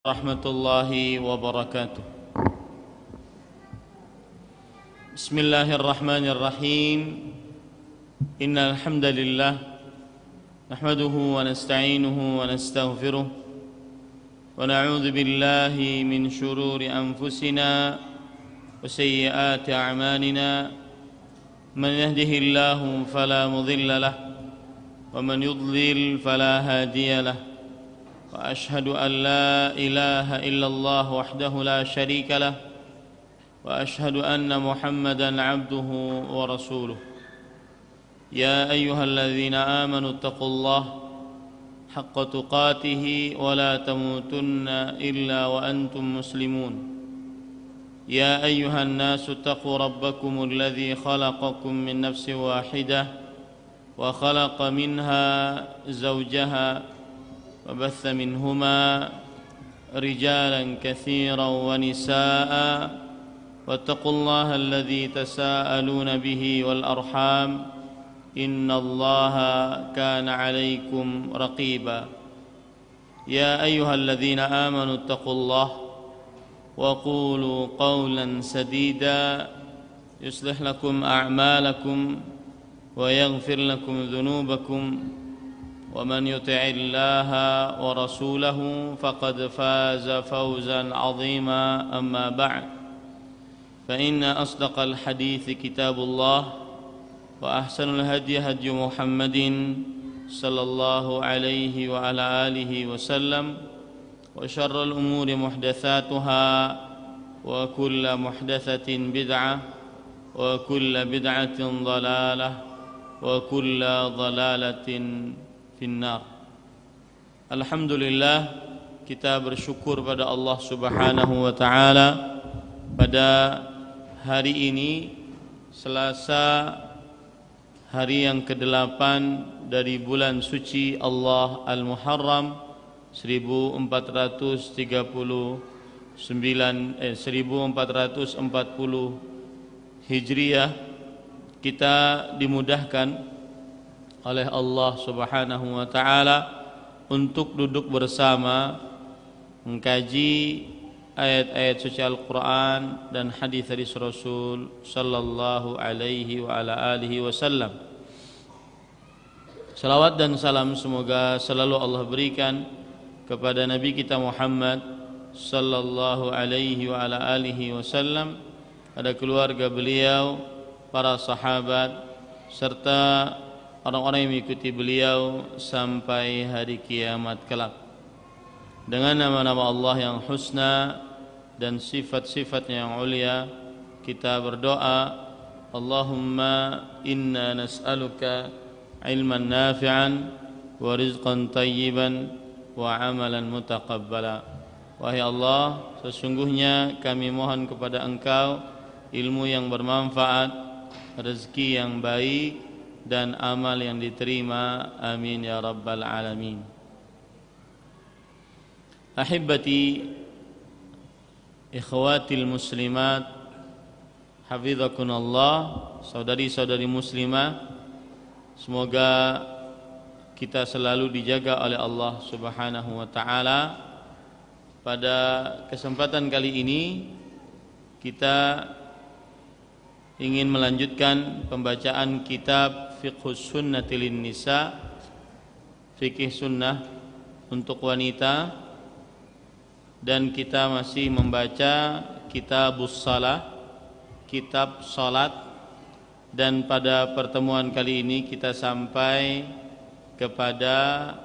Rahmatullahi wabarakatuh. Bismillahirrahmanirrahim. Innal hamdalillah nahmaduhu wa nasta'inuhu wa nastaghfiruh wa na'udzu billahi min shururi anfusina wa sayyiati a'malina. Man yahdihillahu fala mudilla lahu wa man yudlil fala hadiya lahu. وأشهد أن لا إله إلا الله وحده لا شريك له وأشهد أن محمدًا عبده ورسوله. يا أيها الذين آمنوا اتقوا الله حق تقاته ولا تموتن إلا وأنتم مسلمون. يا أيها الناس اتقوا ربكم الذي خلقكم من نفس واحدة وخلق منها زوجها وبث منهما رجالا كثيرا ونساء واتقوا الله الذي تساءلون به والأرحام إن الله كان عليكم رقيبا. يا أيها الذين آمنوا اتقوا الله وقولوا قولا سديدا يصلح لكم أعمالكم ويغفر لكم ذنوبكم ومن يطع الله ورسوله فقد فاز فوزا عظيما. أما بعد فإن أصدق الحديث كتاب الله وأحسن الهدي هدي محمد صلى الله عليه وعلى آله وسلم وشر الأمور محدثاتها وكل محدثة بدعة وكل بدعة ضلالة وكل ضلالة finnar. Alhamdulillah, kita bersyukur pada Allah Subhanahu wa taala pada hari ini, Selasa, hari yang ke-8 dari bulan suci Allah Al-Muharram 1440 Hijriah. Kita dimudahkan oleh Allah Subhanahu wa taala untuk duduk bersama mengkaji ayat-ayat suci Al-Qur'an dan hadis-hadis Rasul sallallahu alaihi wa ala alihi wasallam. Salawat dan salam semoga selalu Allah berikan kepada Nabi kita Muhammad sallallahu alaihi wa ala alihi wasallam, pada keluarga beliau, para sahabat serta orang-orang yang mengikuti beliau sampai hari kiamat kelak. Dengan nama-nama Allah yang husna dan sifat-sifatnya yang ulia, kita berdoa, Allahumma inna nas'aluka ilman nafi'an wa rizqan tayyiban wa amalan mutaqabbala. Wahai Allah, sesungguhnya kami mohon kepada Engkau ilmu yang bermanfaat, rezeki yang baik, dan amal yang diterima. Amin ya rabbal alamin. Ahibbati ikhwatil muslimat hafizakunallah, saudari-saudari muslimah, semoga kita selalu dijaga oleh Allah Subhanahu wa taala. Pada kesempatan kali ini kita ingin melanjutkan pembacaan kitab Fiqhus Sunnati lin Nisa, fikih sunnah untuk wanita, dan kita masih membaca Kitabus Shalah, kitab salat, dan pada pertemuan kali ini kita sampai kepada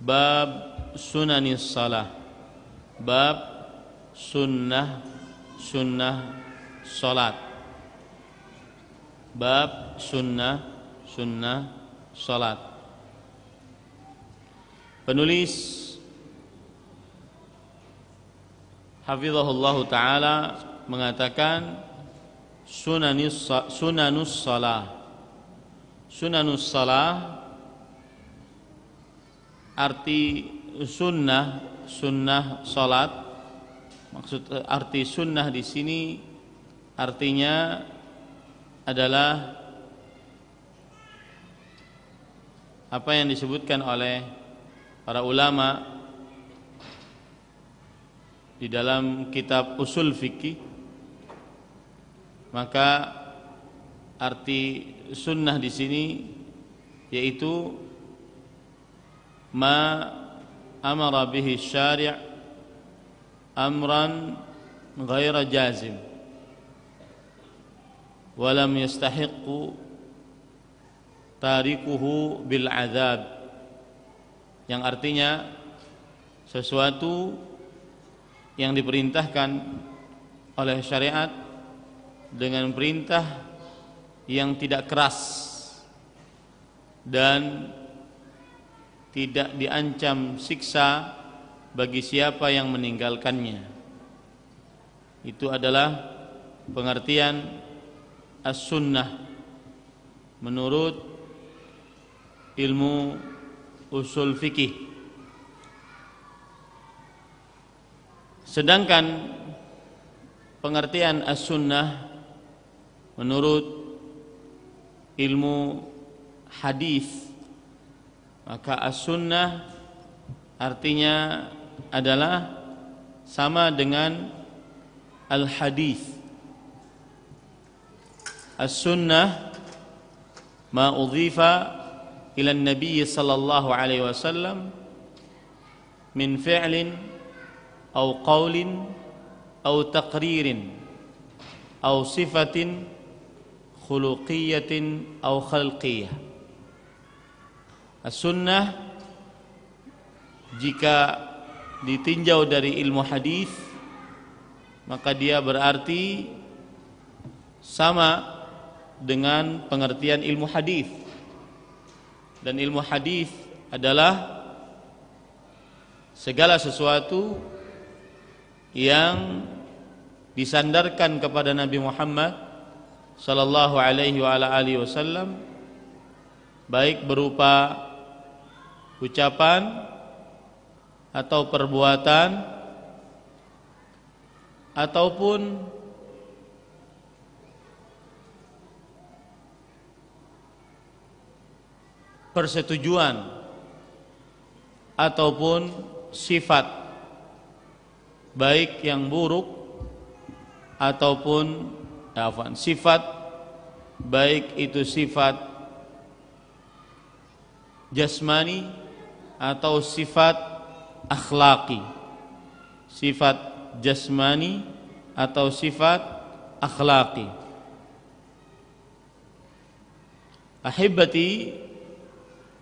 bab sunanis shalah, bab sunnah salat, bab sunnah salat. Penulis hafizahullah taala mengatakan sunanus salah. Sunanus salah arti sunnah salat. Maksud arti sunnah di sini artinya adalah apa yang disebutkan oleh para ulama di dalam kitab usul fikih, maka arti sunnah di sini yaitu ma amara bihi syari' amran ghaira jazim wa lam yastahiqqu tarikuhu bil azab, yang artinya sesuatu yang diperintahkan oleh syariat dengan perintah yang tidak keras dan tidak diancam siksa bagi siapa yang meninggalkannya. Itu adalah pengertian as-sunnah menurut ilmu usul fikih. Sedangkan pengertian as-sunnah menurut ilmu hadis, maka as-sunnah artinya adalah sama dengan al-hadis. As-sunnah ma udhifa ila an-nabiy sallallahu alaihi wasallam min fi'lin aw qawlin aw taqririn aw sifatin khuluqiyatin aw khalqiyah. As-sunnah jika ditinjau dari ilmu hadis, maka dia berarti sama dengan pengertian ilmu hadis. Dan ilmu hadis adalah segala sesuatu yang disandarkan kepada Nabi Muhammad sallallahu alaihi wa ala alihi wasallam, baik berupa ucapan atau perbuatan ataupun persetujuan ataupun sifat, baik yang buruk ataupun sifat, baik itu sifat jasmani atau sifat akhlaki. Sifat jasmani atau sifat akhlaki. Ahibati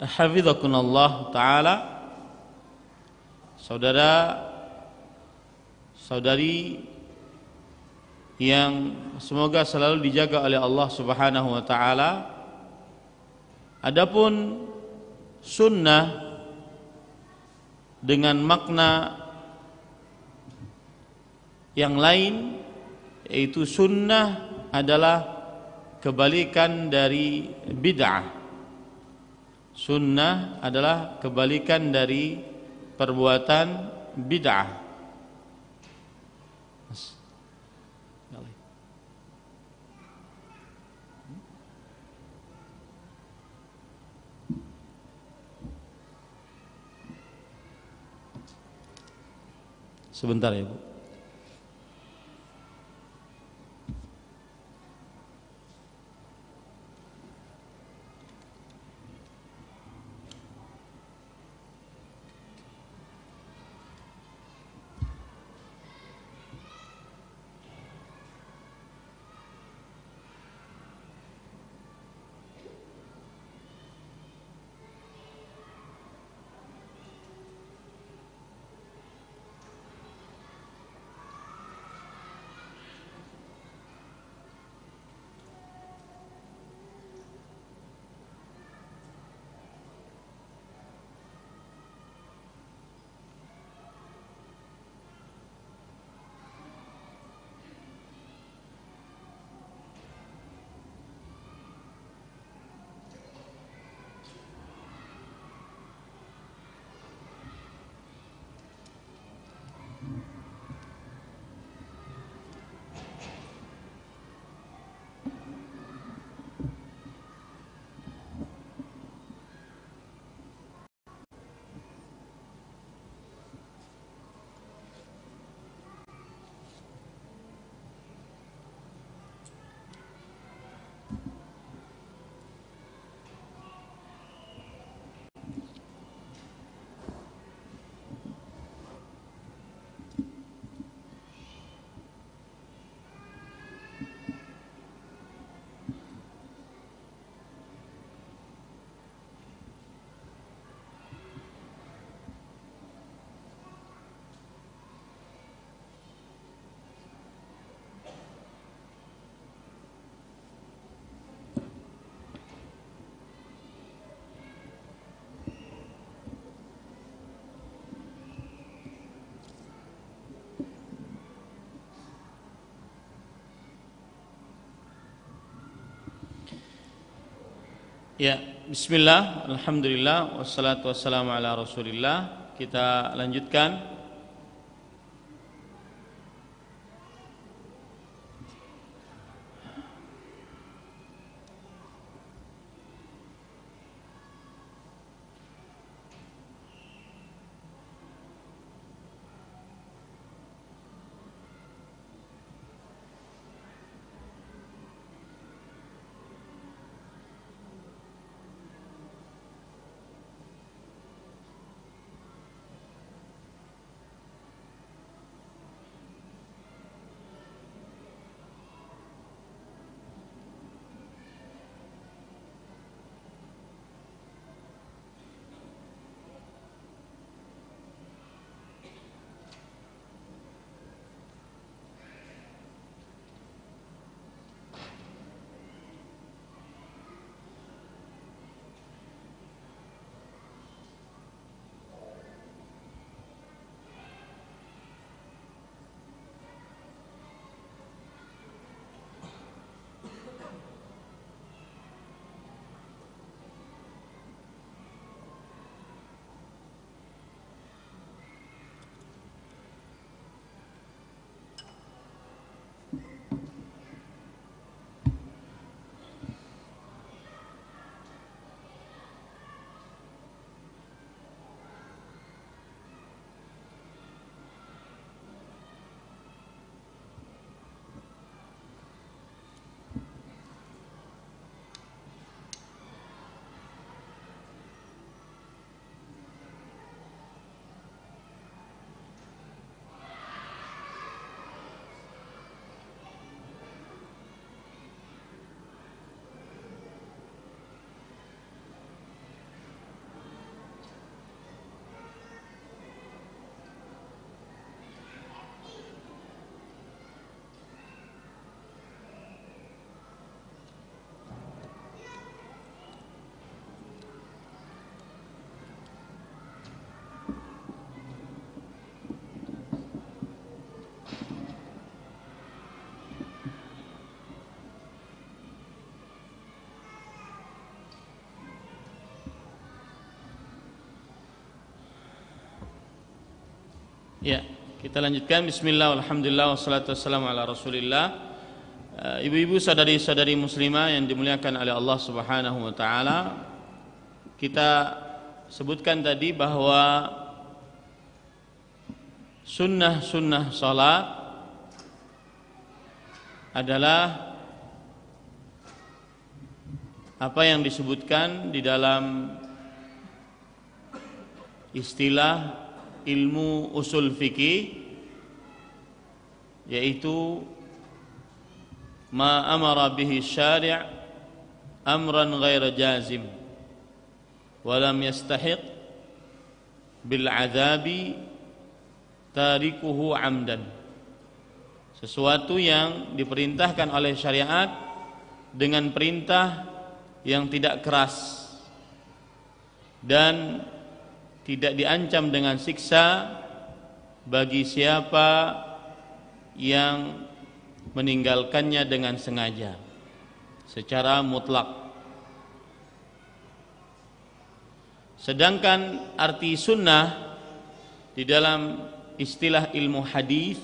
hafizakumullah ta'ala, saudara-saudari yang semoga selalu dijaga oleh Allah Subhanahu wa taala. Adapun sunnah dengan makna yang lain, yaitu sunnah adalah kebalikan dari bid'ah. Sunnah adalah kebalikan dari perbuatan bid'ah. Sebentar ya, Bu. Ya, bismillah, alhamdulillah, wassalatu wassalamu ala rasulillah. Kita lanjutkan. Ya, kita lanjutkan. Bismillah, alhamdulillah, wassalatu wassalamu ala rasulillah. Ibu-ibu, saudari-saudari muslimah yang dimuliakan oleh Allah Subhanahu wa taala, kita sebutkan tadi bahwa sunnah-sunnah salat adalah apa yang disebutkan di dalam istilah ilmu usul fikih, yaitu ma amara bihi syari' amran ghaira jazim wa lam yastahiq bil adzabi tarikuhu amdan. Sesuatu yang diperintahkan oleh syariat dengan perintah yang tidak keras dan tidak diancam dengan siksa bagi siapa yang meninggalkannya dengan sengaja secara mutlak. Sedangkan arti sunnah di dalam istilah ilmu hadis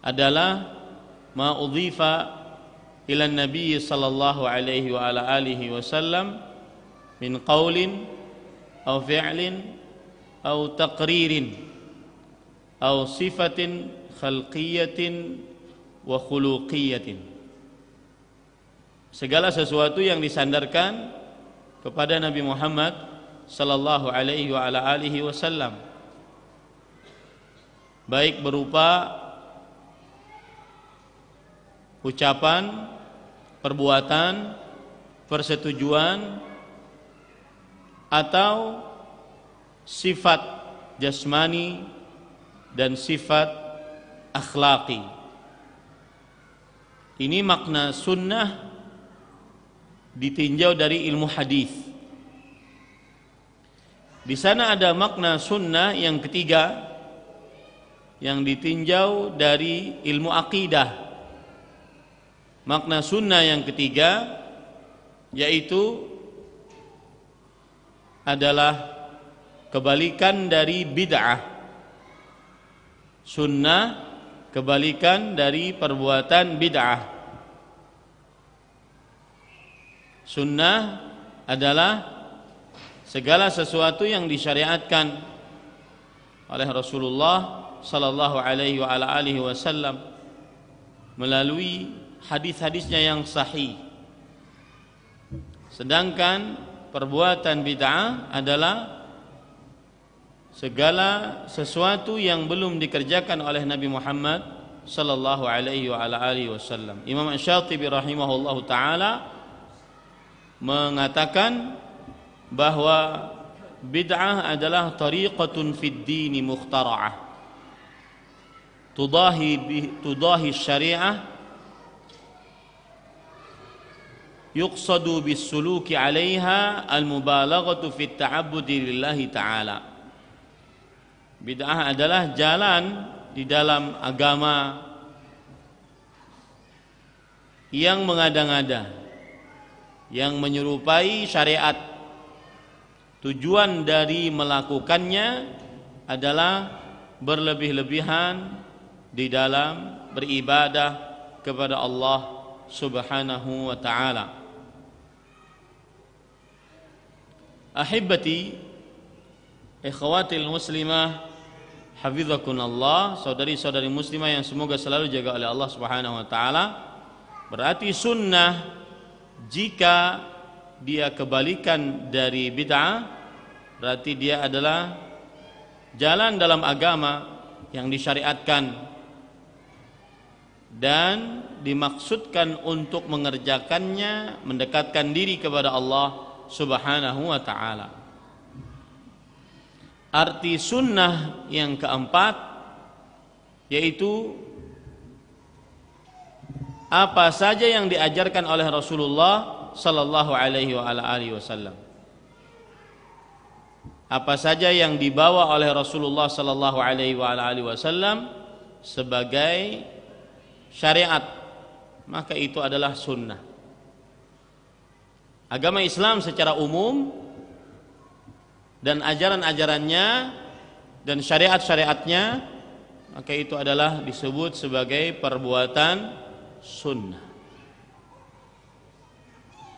adalah ma udhifa ila nabi sallallahu alaihi wa ala alihi wasallam min qaulin aw fi'lin aw taqririn aw sifatin khalqiyatin wa khuluqiyatin. Segala sesuatu yang disandarkan kepada Nabi Muhammad sallallahu alaihi wa ala alihi wasallam, baik berupa ucapan, perbuatan, persetujuan, atau sifat jasmani dan sifat akhlaki. Ini makna sunnah ditinjau dari ilmu hadis. Di sana ada makna sunnah yang ketiga yang ditinjau dari ilmu akidah. Makna sunnah yang ketiga yaitu adalah kebalikan dari bid'ah. Sunnah kebalikan dari perbuatan bid'ah. Sunnah adalah segala sesuatu yang disyariatkan oleh Rasulullah sallallahu alaihi wasallam melalui hadis-hadisnya yang sahih. Sedangkan perbuatan bid'ah adalah segala sesuatu yang belum dikerjakan oleh Nabi Muhammad sallallahu alaihi wasallam. Imam Asy-Syatibi rahimahullahu taala mengatakan bahwa bid'ah adalah tariqatun fid dini mukhtara'ah tudahi syari'ah yuqsadu bis suluki 'alaiha al mubalaghatu fit ta'abbudi lillahi ta'ala. Bid'ah adalah jalan di dalam agama yang mengada-ngada, yang menyerupai syariat. Tujuan dari melakukannya adalah berlebih-lebihan di dalam beribadah kepada Allah Subhanahu wa ta'ala. Ahibbati, ikhwatil muslimah, hafizakunallah, saudari-saudari muslimah yang semoga selalu dijaga oleh Allah Subhanahu wa ta'ala. Berarti sunnah jika dia kebalikan dari bid'ah, berarti dia adalah jalan dalam agama yang disyariatkan dan dimaksudkan untuk mengerjakannya mendekatkan diri kepada Allah Subhanahu wa ta'ala. Arti sunnah yang keempat yaitu apa saja yang diajarkan oleh Rasulullah sallallahu alaihi wasallam. Apa saja yang dibawa oleh Rasulullah sallallahu alaihi wasallam sebagai syariat, maka itu adalah sunnah. Agama Islam secara umum dan ajaran-ajarannya dan syariat-syariatnya, maka itu adalah disebut sebagai perbuatan sunnah.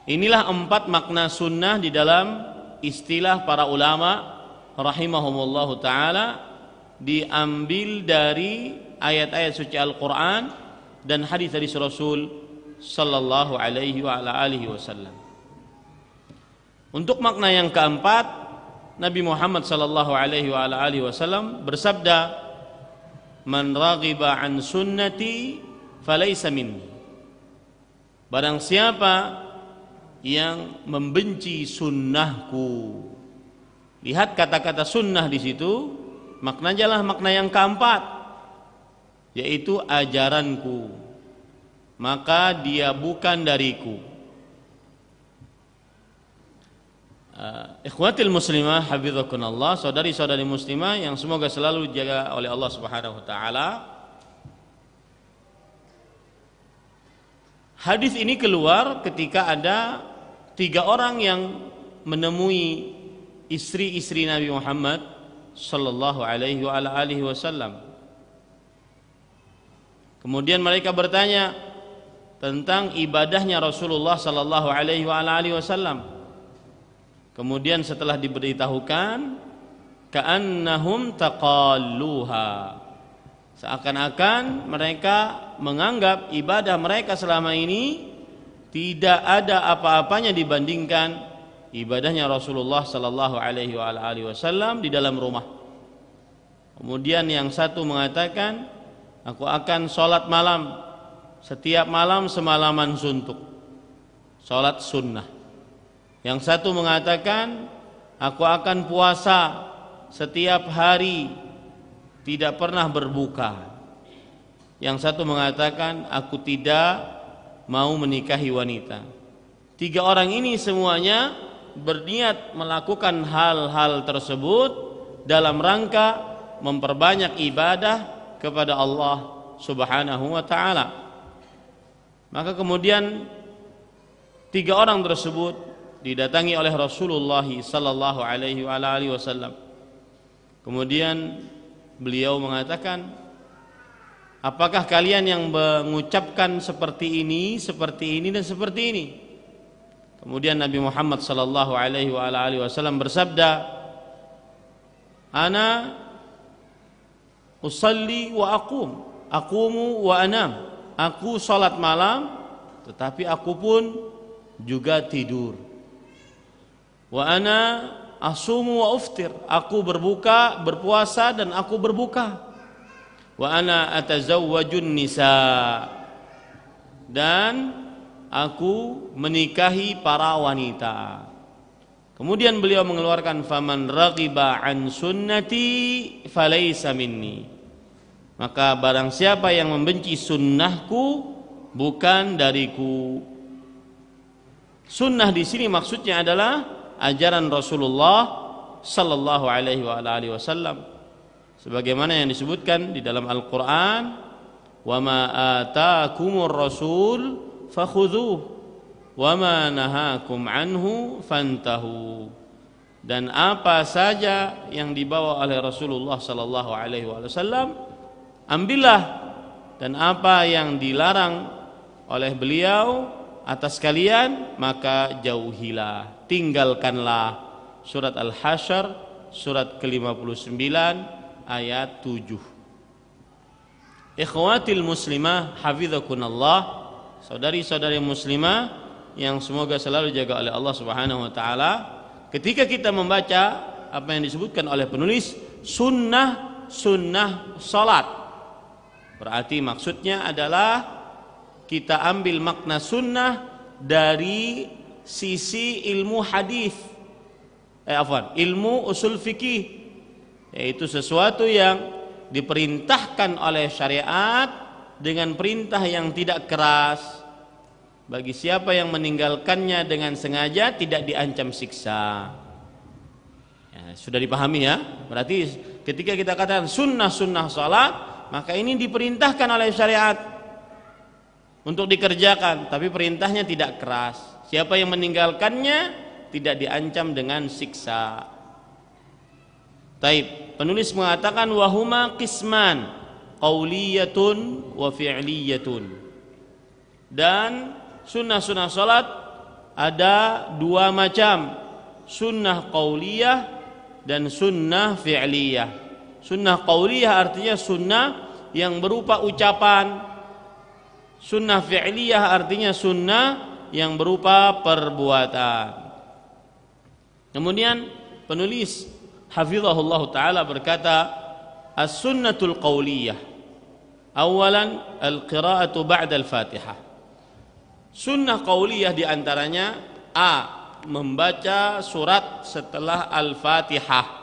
Inilah 4 makna sunnah di dalam istilah para ulama rahimahumullahu ta'ala, diambil dari ayat-ayat suci Al-Quran dan hadis-hadis Rasul sallallahu alaihi wasallam. Untuk makna yang keempat, Nabi Muhammad sallallahu alaihi wasallam bersabda, "Man raghiba an sunnati falaysa minni." Barang siapa yang membenci sunnahku. Lihat kata-kata sunnah di situ, maknanya adalah makna yang keempat, yaitu ajaranku, maka dia bukan dariku. Ikhwatil muslimah hafizakunallah, saudari-saudari muslimah yang semoga selalu dijaga oleh Allah Subhanahu wa taala. Hadis ini keluar ketika ada 3 orang yang menemui istri-istri Nabi Muhammad sallallahu alaihi wasallam. Kemudian mereka bertanya tentang ibadahnya Rasulullah sallallahu alaihi wasallam. Kemudian setelah diberitahukan, ka'annahum taqalluha, seakan-akan mereka menganggap ibadah mereka selama ini tidak ada apa-apanya dibandingkan ibadahnya Rasulullah sallallahu alaihi wasallam di dalam rumah. Kemudian yang satu mengatakan, aku akan sholat malam setiap malam semalaman suntuk, sholat sunnah. Yang satu mengatakan, aku akan puasa setiap hari tidak pernah berbuka. Yang satu mengatakan, aku tidak mau menikahi wanita. 3 orang ini semuanya berniat melakukan hal-hal tersebut dalam rangka memperbanyak ibadah kepada Allah Subhanahu wa ta'ala. Maka kemudian 3 orang tersebut didatangi oleh Rasulullah sallallahu alaihi wasallam. Kemudian beliau mengatakan, apakah kalian yang mengucapkan seperti ini dan seperti ini? Kemudian Nabi Muhammad sallallahu alaihi wasallam bersabda, ana usalli wa aqumu wa anam. Aku salat malam, tetapi aku pun juga tidur. Wa ana asumu wa uftir. Aku berpuasa dan aku berbuka. Wa ana atazawwajun nisa. Dan aku menikahi para wanita. Kemudian beliau mengeluarkan faman raghiba an sunnati falaysa minni. Maka barang siapa yang membenci sunnahku bukan dariku. Sunnah di sini maksudnya adalah ajaran Rasulullah sallallahu alaihi wasallam. Sebagaimana yang disebutkan di dalam Al-Qur'an, wa ma ataakumur rasul fakhudhuh wa ma nahakum anhu fantahu. Dan apa saja yang dibawa oleh Rasulullah sallallahu alaihi wasallam ambillah, dan apa yang dilarang oleh beliau atas kalian maka jauhilah, tinggalkanlah. Surat Al-Hasyr surat ke-59 ayat 7. Ikhwatil muslimah hafizakunallah, saudari-saudari muslimah yang semoga selalu dijaga oleh Allah Subhanahu wa taala. Ketika kita membaca apa yang disebutkan oleh penulis sunnah salat, berarti maksudnya adalah kita ambil makna sunnah dari sisi ilmu hadis, ilmu usul fikih, yaitu sesuatu yang diperintahkan oleh syariat dengan perintah yang tidak keras. Bagi siapa yang meninggalkannya dengan sengaja tidak diancam siksa. Ya, sudah dipahami ya? Berarti ketika kita katakan sunnah salat, maka ini diperintahkan oleh syariat untuk dikerjakan, tapi perintahnya tidak keras. Siapa yang meninggalkannya tidak diancam dengan siksa. Taib, penulis mengatakan wahuma qisman, qauliyatun wa fi'liyatun. Dan sunnah salat ada dua macam, sunnah qauliyah dan sunnah fi'liyah. Sunnah qauliyah artinya sunnah yang berupa ucapan. Sunnah fi'liyah artinya sunnah yang berupa perbuatan. Kemudian penulis hafizahullah ta'ala berkata, as-sunnatul qauliyah awalan al-qira'atu ba'da al-fatihah. Sunnah qauliyah diantaranya a, membaca surat setelah al-fatihah.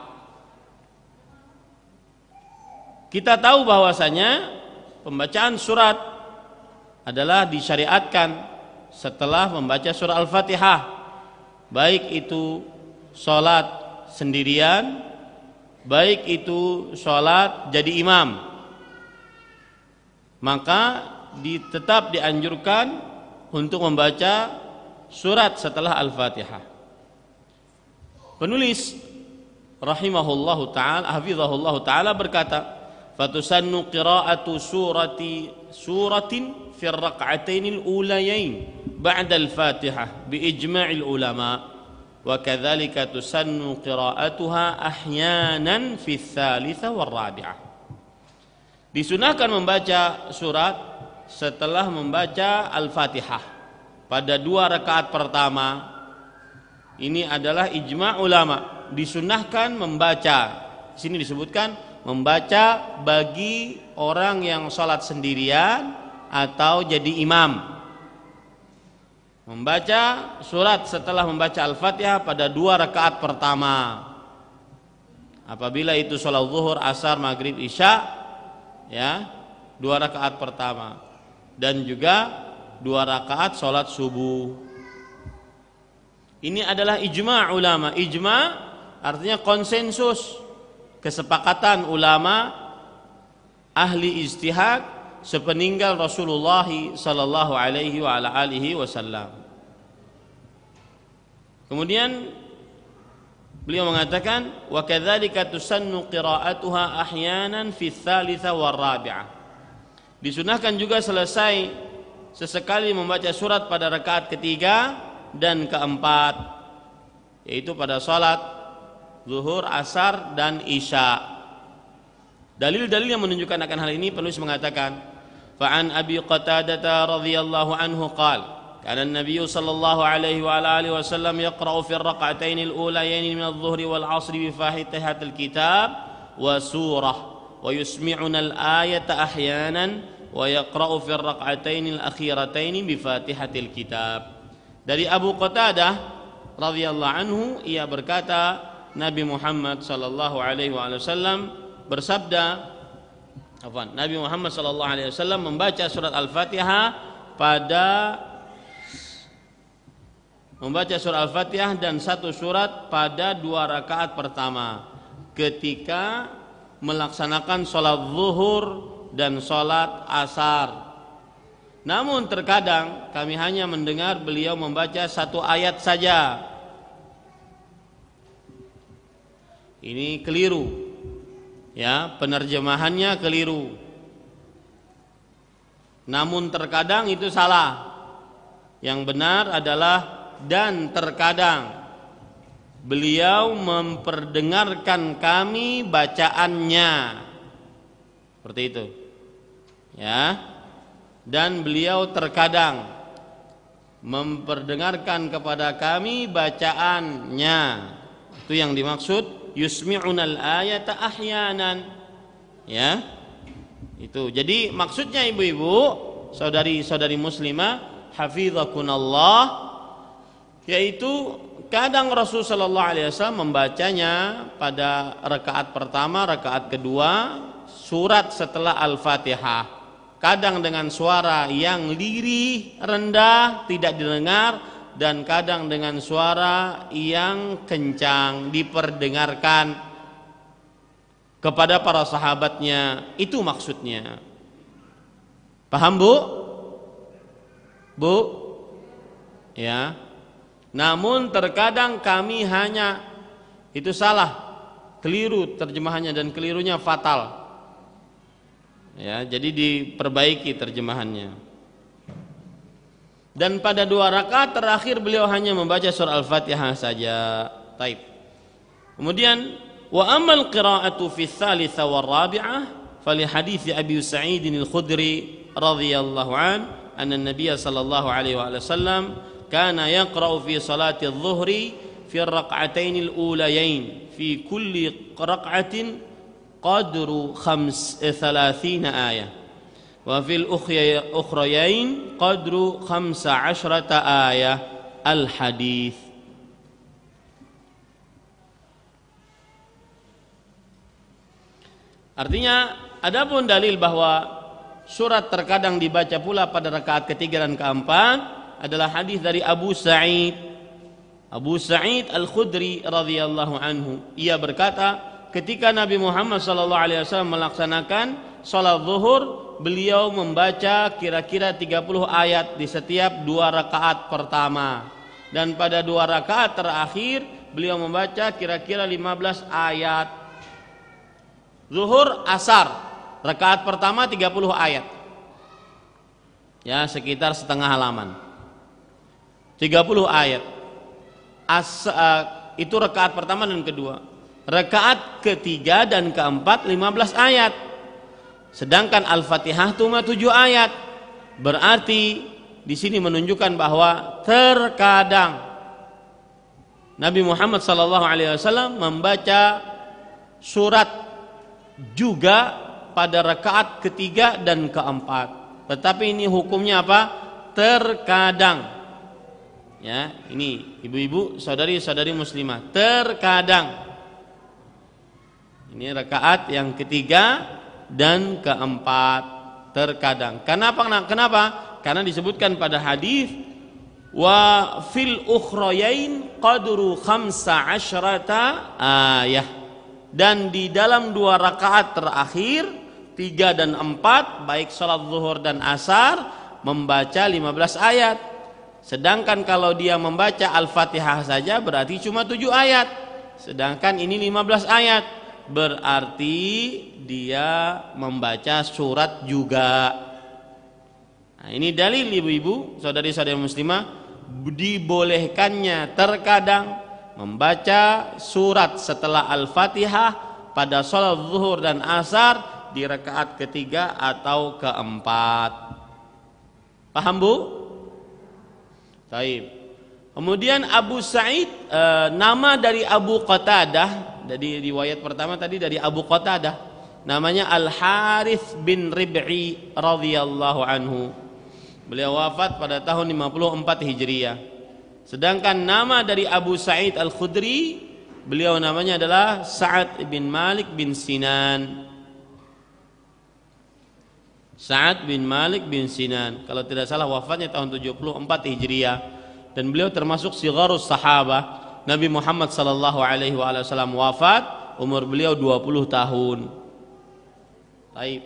Kita tahu bahwasanya pembacaan surat adalah disyariatkan setelah membaca surah Al-Fatihah, baik itu sholat sendirian, baik itu sholat jadi imam. Maka tetap dianjurkan untuk membaca surat setelah Al-Fatihah. Penulis rahimahullahu ta'ala, hafizahullahu ta'ala berkata, fatusannu qira'atu suratin fi ar-rak'atayn al-ulayayn ba'da al-Fatihah bi ijma'il ulama, wa kadzalika tusannu qira'atuha ahyanan fi ats-tsalitsah war-rabi'ah. Disunahkan membaca surat setelah membaca Al-Fatihah pada 2 rakaat pertama. Ini adalah ijma' ulama. Disunahkan membaca. Di sini disebutkan membaca bagi orang yang sholat sendirian atau jadi imam. Membaca surat setelah membaca Al-Fatihah pada 2 rakaat pertama. Apabila itu sholat zuhur, asar, maghrib, isya, ya, 2 rakaat pertama. Dan juga 2 rakaat sholat subuh. Ini adalah ijma' ulama. Ijma' artinya konsensus, kesepakatan ulama ahli ijtihad sepeninggal Rasulullah sallallahu alaihi wa ala alihi wasallam. Kemudian beliau mengatakan wa kadzalika tusannu qira'atuha ahyanan fi tsalitsa war rabi'ah. Disunahkan juga selesai sesekali membaca surat pada rakaat ketiga dan keempat, yaitu pada salat zuhur, asar dan isya. Dalil-dalil yang menunjukkan akan hal ini penulis mengatakan fa'an Abi Qatadah radhiyallahu anhu qala kana an-nabiy sallallahu alaihi wa alihi wasallam yaqra'u fi ar-rak'atayn al-ulayayn min adh-dhuhri wal 'ashri bi fatihatil kitab wa surah wa yusmi'una al-ayata ahyanan wa yaqra'u fi ar-rak'atayn al-akhiratayn bi fatihatil kitab. Dari Abu Qatadah radhiyallahu anhu ia berkata Nabi Muhammad sallallahu alaihi wasallam bersabda, Nabi Muhammad sallallahu alaihi wasallam membaca surat Al-Fatihah dan satu surat pada 2 rakaat pertama ketika melaksanakan salat zuhur dan salat asar. Namun terkadang kami hanya mendengar beliau membaca 1 ayat saja. Ini keliru. Ya, penerjemahannya keliru. Namun terkadang itu salah. Yang benar adalah dan terkadang beliau memperdengarkan kami bacaannya. Seperti itu. Ya. Dan beliau terkadang memperdengarkan kepada kami bacaannya. Itu yang dimaksud yusmi'unal ayata ahyanan. Ya. Itu. Jadi maksudnya ibu-ibu, saudari-saudari muslimah, hafizakunallah, yaitu kadang Rasul sallallahu alaihi wasallam membacanya pada rakaat pertama, rakaat kedua, surat setelah Al-Fatihah. Kadang dengan suara yang lirih, rendah, tidak didengar, dan kadang dengan suara yang kencang diperdengarkan kepada para sahabatnya. Itu maksudnya. Paham, Bu? Bu? Ya. Namun terkadang kami hanya itu salah, keliru terjemahannya dan kelirunya fatal. Ya, jadi diperbaiki terjemahannya. Dan pada 2 rakaat terakhir beliau hanya membaca surah Al-Fatihah saja. Taib. Kemudian wa amal qira'atu fi tsalitsa war rabi'ah fali hadits Abi Sa'id al-Khudri radhiyallahu an anna an-nabiy sallallahu alaihi wasallam kana yaqra'u fi salati adh-dhuhri fi ar-rak'atayn al-ulayayn fi kulli rak'atin qadru 35 ayah wa fil ukhrayain qadru 15 ayah al-hadis. Artinya adapun dalil bahwa surat terkadang dibaca pula pada rakaat ketiga dan keempat adalah hadis dari Abu Sa'id Al-Khudri radhiyallahu anhu. Ia berkata, ketika Nabi Muhammad SAW melaksanakan salat zuhur, beliau membaca kira-kira 30 ayat di setiap 2 rakaat pertama. Dan pada 2 rakaat terakhir, beliau membaca kira-kira 15 ayat. Zuhur, asar, rakaat pertama 30 ayat. Ya, sekitar setengah halaman. 30 ayat. Itu rakaat pertama dan kedua. Rakaat ketiga dan keempat 15 ayat. Sedangkan Al-Fatihah cuma 7 ayat. Berarti di sini menunjukkan bahwa terkadang Nabi Muhammad SAW membaca surat juga pada rakaat ketiga dan keempat. Tetapi ini hukumnya apa? Terkadang. Ya, ini ibu-ibu, saudari-saudari muslimah, terkadang. Ini rakaat yang ketiga dan keempat, terkadang. Kenapa? Karena disebutkan pada hadis wa fil ukhrayain qadru 15 ayah. Dan di dalam 2 rakaat terakhir 3 dan 4 baik salat zuhur dan asar membaca 15 ayat. Sedangkan kalau dia membaca Al-Fatihah saja berarti cuma 7 ayat. Sedangkan ini 15 ayat. Berarti dia membaca surat juga. Nah, ini dalil ibu-ibu, saudari-saudari muslimah, dibolehkannya terkadang membaca surat setelah Al-Fatihah pada sholat zuhur dan asar di rakaat ketiga atau keempat. Paham bu? Taib. Kemudian Abu Sa'id, nama dari Abu Qatadah, dari riwayat pertama tadi dari Abu Qatadah, namanya Al-Harith bin Rib'i radhiyallahu anhu. Beliau wafat pada tahun 54 Hijriah. Sedangkan nama dari Abu Sa'id Al-Khudri, beliau namanya adalah Sa'ad bin Malik bin Sinan. Sa'ad bin Malik bin Sinan, kalau tidak salah wafatnya tahun 74 Hijriah, dan beliau termasuk sigharus sahabah. Nabi Muhammad sallallahu alaihi wasallam wafat, umur beliau 20 tahun. Baik.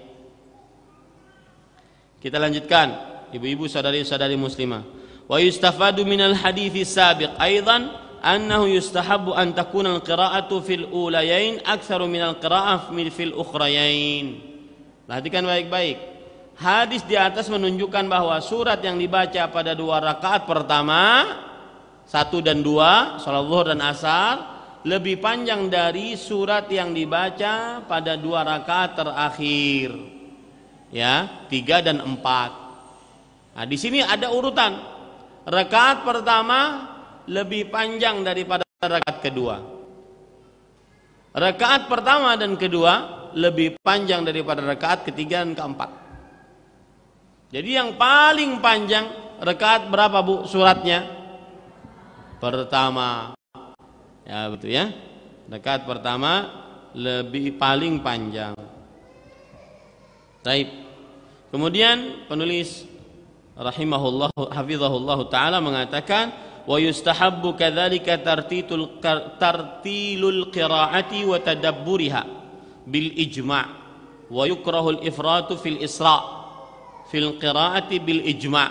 Kita lanjutkan, ibu-ibu saudari-saudari muslimah. Wa yustafadu minal hadithi sabiq aidan annahu yustahabbu an takuna al-qira'atu fil ulayain aktsaru minal qira'ah fil ukhrayain. Perhatikan baik-baik. Hadis di atas menunjukkan bahwa surat yang dibaca pada 2 rakaat pertama, 1 dan 2, salat zuhur dan asar, lebih panjang dari surat yang dibaca pada 2 rakaat terakhir. Ya, 3 dan 4. Nah, di sini ada urutan. Rakaat pertama lebih panjang daripada rakaat kedua. Rakaat pertama dan kedua lebih panjang daripada rakaat ketiga dan keempat. Jadi yang paling panjang rakaat berapa bu suratnya? Pertama. Ya betul ya. Rakaat pertama lebih paling panjang. Baik. Kemudian penulis rahimahullah hafizahullah taala mengatakan wa yustahabbu kadzalika tartilul qiraati wa tadabburiha bil ijma' wa yukrahu al ifratu fil isra' fil qiraati bil ijma'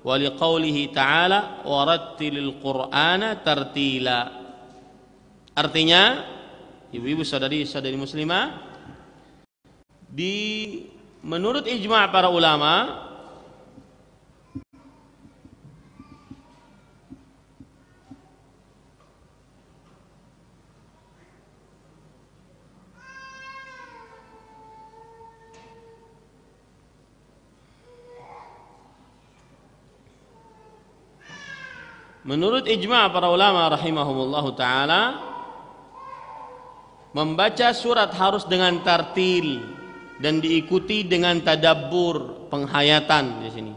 wa liqaulihi ta'ala warattilil qur'ana tartila. Artinya ibu-ibu saudari-saudari muslimah, menurut ijma' para ulama, menurut ijma' para ulama rahimahumullahu taala, membaca surat harus dengan tartil dan diikuti dengan tadabbur, penghayatan di sini.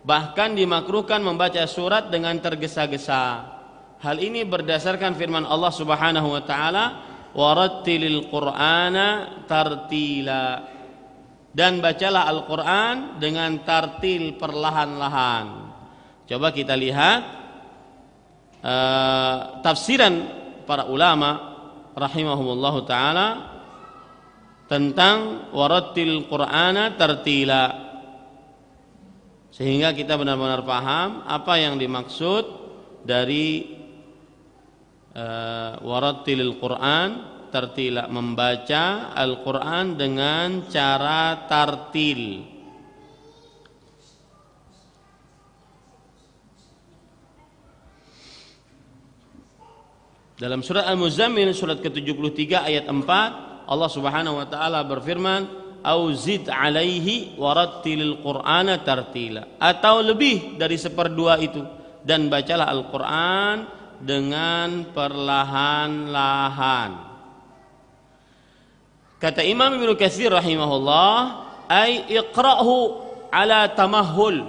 Bahkan dimakruhkan membaca surat dengan tergesa-gesa. Hal ini berdasarkan firman Allah Subhanahu wa taala, "Warattilil Qur'ana tartila." Dan bacalah Al-Qur'an dengan tartil perlahan-lahan. Coba kita lihat tafsiran para ulama rahimahumullahu taala tentang warattil Qur'ana tartila, sehingga kita benar-benar paham apa yang dimaksud dari warattilil Qur'an tartila, membaca Al-Qur'an dengan cara tartil. Dalam surat Al-Muzammil surat ke-73 ayat 4, Allah Subhanahu wa taala berfirman, "Au zid 'alaihi warattilil Qur'ana tartila." Atau lebih dari 1/2 itu, dan bacalah Al-Qur'an dengan perlahan-lahan. Kata Imam Ibnu Katsir rahimahullah, "Ai iqra'hu 'ala tamahhul."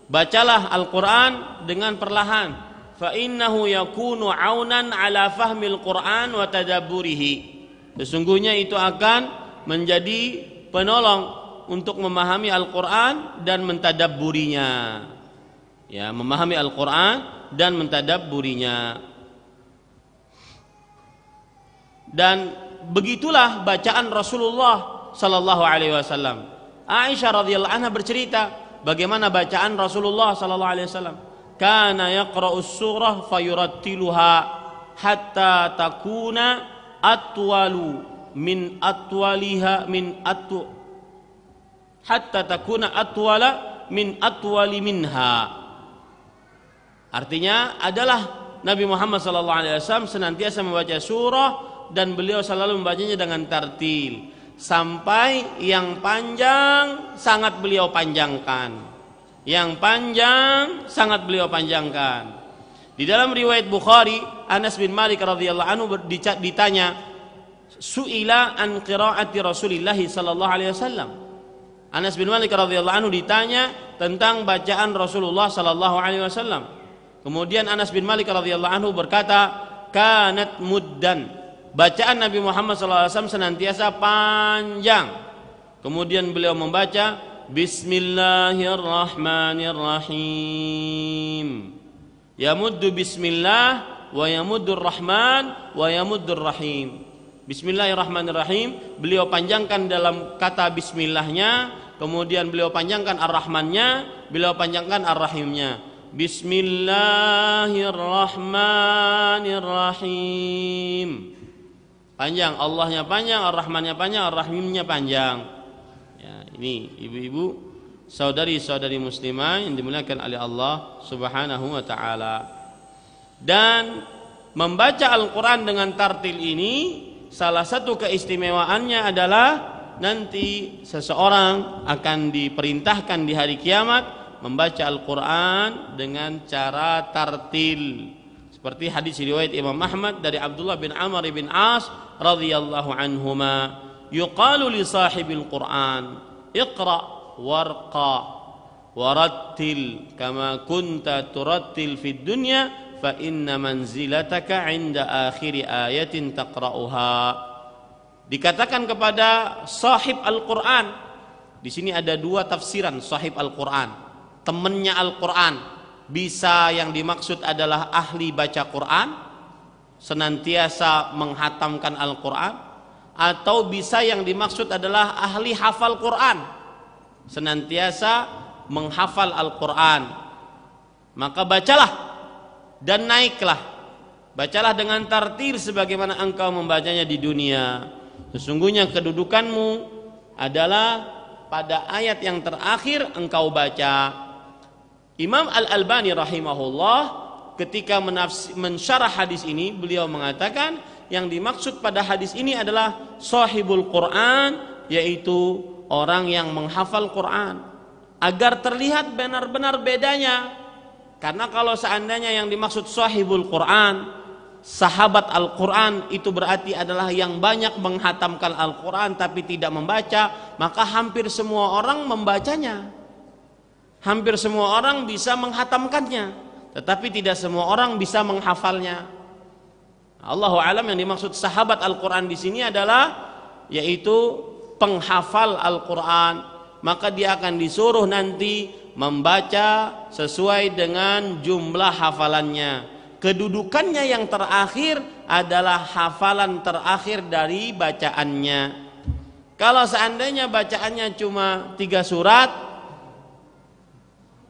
Bacalah Al-Qur'an dengan perlahan. Fa innahu yakunu 'aunan 'ala fahmil Qur'an wa tadabburihi. Sesungguhnya itu akan menjadi penolong untuk memahami Al-Qur'an dan mentadabburinya. Ya, memahami Al-Qur'an dan mentadabburinya. Dan begitulah bacaan Rasulullah sallallahu alaihi wasallam. Aisyah radhiyallahu anha bercerita bagaimana bacaan Rasulullah sallallahu alaihi wasallam. kana yaqra'us surah fayurattiluha hatta takuna atwalu min atwaliha min atwa hatta takuna atwala min atwali minha. Artinya adalah Nabi Muhammad SAW senantiasa membaca surah dan beliau selalu membacanya dengan tartil sampai yang panjang sangat beliau panjangkan. Yang panjang sangat beliau panjangkan. Di dalam riwayat Bukhari, Anas bin Malik radhiyallahu anhu ditanya, "Su'ila an qiraati Rasulillah sallallahu alaihi wasallam." Anas bin Malik radhiyallahu anhu ditanya tentang bacaan Rasulullah sallallahu alaihi wasallam. Kemudian Anas bin Malik radhiyallahu anhu berkata, "Kanat muddan." Bacaan Nabi Muhammad sallallahu alaihi wasallam senantiasa panjang. Kemudian beliau membaca Bismillahirrahmanirrahim. Yamuddu bismillah wa yamuddur rahman wa yamuddur rahim. Bismillahirrahmanirrahim, beliau panjangkan dalam kata bismillahnya, kemudian beliau panjangkan ar-rahmannya, beliau panjangkan ar-rahimnya. Bismillahirrahmanirrahim. Panjang, Allahnya panjang, ar-rahmannya panjang, ar-rahimnya panjang. Ya, ini ibu-ibu, saudari-saudari muslimah yang dimuliakan oleh Allah Subhanahu wa taala. Dan membaca Al-Qur'an dengan tartil ini salah satu keistimewaannya adalah nanti seseorang akan diperintahkan di hari kiamat membaca Al-Qur'an dengan cara tartil. Seperti hadis riwayat Imam Ahmad dari Abdullah bin Amr bin As radhiyallahu anhuma, yuqalu li sahibil Qur'an, iqra' warqa warattil kama kunta turattil fid dunya fa inna manzilataka 'inda akhir ayatin taqra'uha. Dikatakan kepada sahib Al-Qur'an. Di sini ada dua tafsiran sahib Al-Qur'an. Temannya Al-Qur'an. Bisa yang dimaksud adalah ahli baca Qur'an, senantiasa menghatamkan Al-Qur'an, atau bisa yang dimaksud adalah ahli hafal Qur'an, senantiasa menghafal Al-Qur'an. Maka bacalah dan naiklah, bacalah dengan tartil sebagaimana engkau membacanya di dunia. Sesungguhnya kedudukanmu adalah pada ayat yang terakhir engkau baca. Imam Al-Albani rahimahullah ketika mensyarah hadis ini, beliau mengatakan yang dimaksud pada hadis ini adalah sahibul Quran, yaitu orang yang menghafal Quran, agar terlihat benar-benar bedanya. Karena kalau seandainya yang dimaksud sahibul Quran, sahabat Al-Quran, itu berarti adalah yang banyak menghatamkan Al-Quran tapi tidak membaca, maka hampir semua orang membacanya, hampir semua orang bisa menghatamkannya, tetapi tidak semua orang bisa menghafalnya. Allahu a'lam, yang dimaksud sahabat Al-Quran di sini adalah yaitu penghafal Al-Quran, maka dia akan disuruh nanti membaca sesuai dengan jumlah hafalannya. Kedudukannya yang terakhir adalah hafalan terakhir dari bacaannya. Kalau seandainya bacaannya cuma 3 surat,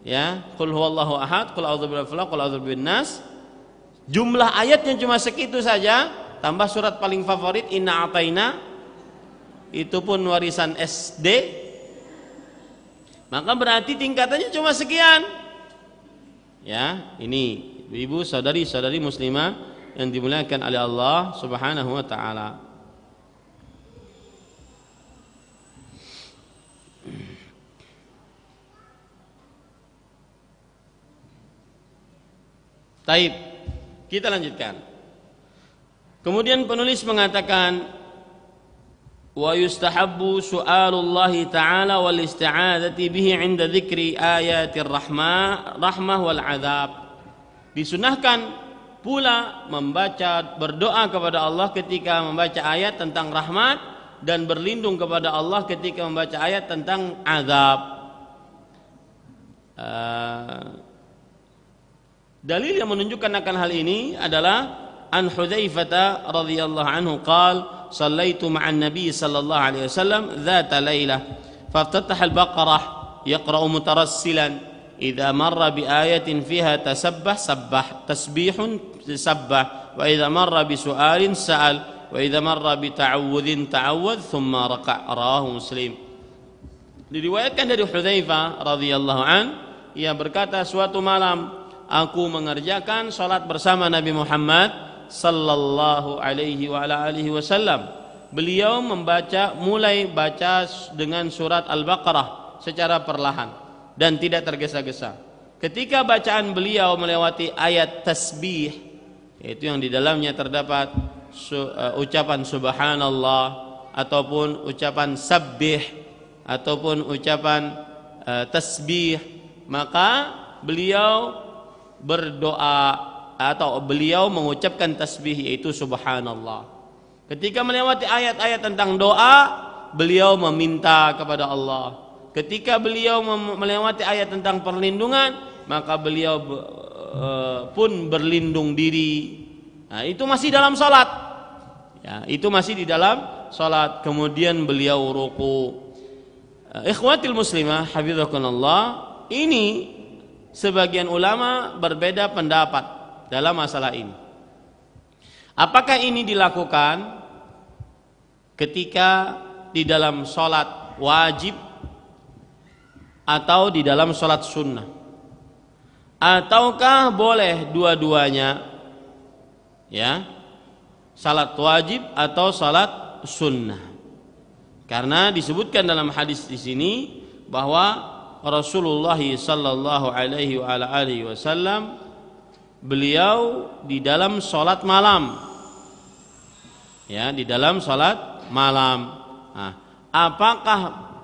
ya, qul huwallahu ahad, qul a'udzu birabbil falaq, qul a'udzu birabbin nas, jumlah ayatnya cuma segitu saja, tambah surat paling favorit inna ataina, itu pun warisan SD, maka berarti tingkatannya cuma sekian. Ya, ini ibu saudari-saudari muslimah yang dimuliakan oleh Allah Subhanahu wa taala. Taib, kita lanjutkan. Kemudian penulis mengatakan, wa yustahabbu su'alullahi ta'ala wal isti'adzati bihi 'inda dzikri ayatir rahmah wal 'adzab. Disunahkan pula berdoa kepada Allah ketika membaca ayat tentang rahmat dan berlindung kepada Allah ketika membaca ayat tentang azab. Dalil yang menunjukkan akan hal ini adalah an Hudzaifah radhiyallahu anhu qala sallaitu ma'an nabiy sallallahu alaihi wasallam dzata lailah faftataha al-baqarah yaqra'u mutarassilan idza marra bi ayatin fiha tasabbah tasbihun sabbah, wa idza marra bi su'alin sa'al, wa idza marra bi ta'awudhin ta'awwadh thumma raka'. Rawahu Muslim. Diriwayatkan dari Hudzaifah radhiyallahu an, ia berkata, suatu malam aku mengerjakan salat bersama Nabi Muhammad sallallahu alaihi wa ala alihi wasallam. Beliau mulai baca dengan surat Al-Baqarah secara perlahan dan tidak tergesa-gesa. Ketika bacaan beliau melewati ayat tasbih, yaitu yang di dalamnya terdapat ucapan subhanallah ataupun ucapan sabbih ataupun ucapan tasbih, maka beliau berdoa atau beliau mengucapkan tasbih, yaitu subhanallah. Ketika melewati ayat-ayat tentang doa, beliau meminta kepada Allah. Ketika beliau melewati ayat tentang perlindungan, maka beliau pun berlindung diri. Nah, itu masih dalam salat. Ya, itu masih di dalam salat. Kemudian beliau ruku. Ikhwatil muslimah, hafizakumullah, ini sebagian ulama berbeda pendapat dalam masalah ini. Apakah ini dilakukan ketika di dalam sholat wajib atau di dalam sholat sunnah, ataukah boleh dua-duanya, ya, sholat wajib atau sholat sunnah? Karena disebutkan dalam hadis di sini bahwa Rasulullah sallallahu alaihi wasallam beliau di dalam sholat malam, ya, di dalam sholat malam. Nah, apakah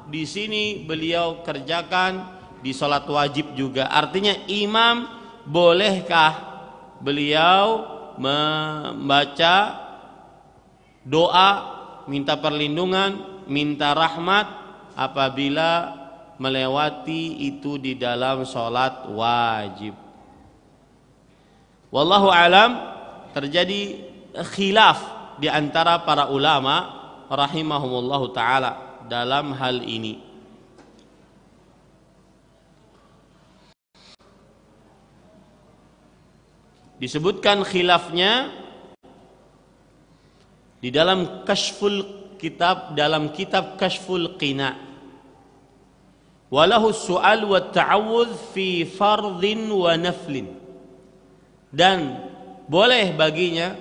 di sini beliau kerjakan di sholat wajib juga? Artinya imam, bolehkah beliau membaca doa minta perlindungan, minta rahmat apabila melewati itu di dalam sholat wajib? Wallahu alam, terjadi khilaf di antara para ulama rahimahumullahu taala dalam hal ini. Disebutkan khilafnya di dalam dalam kitab Kashful Qina. Walahu su'al wa ta'awudz fi fardhin wa naflin. Dan boleh baginya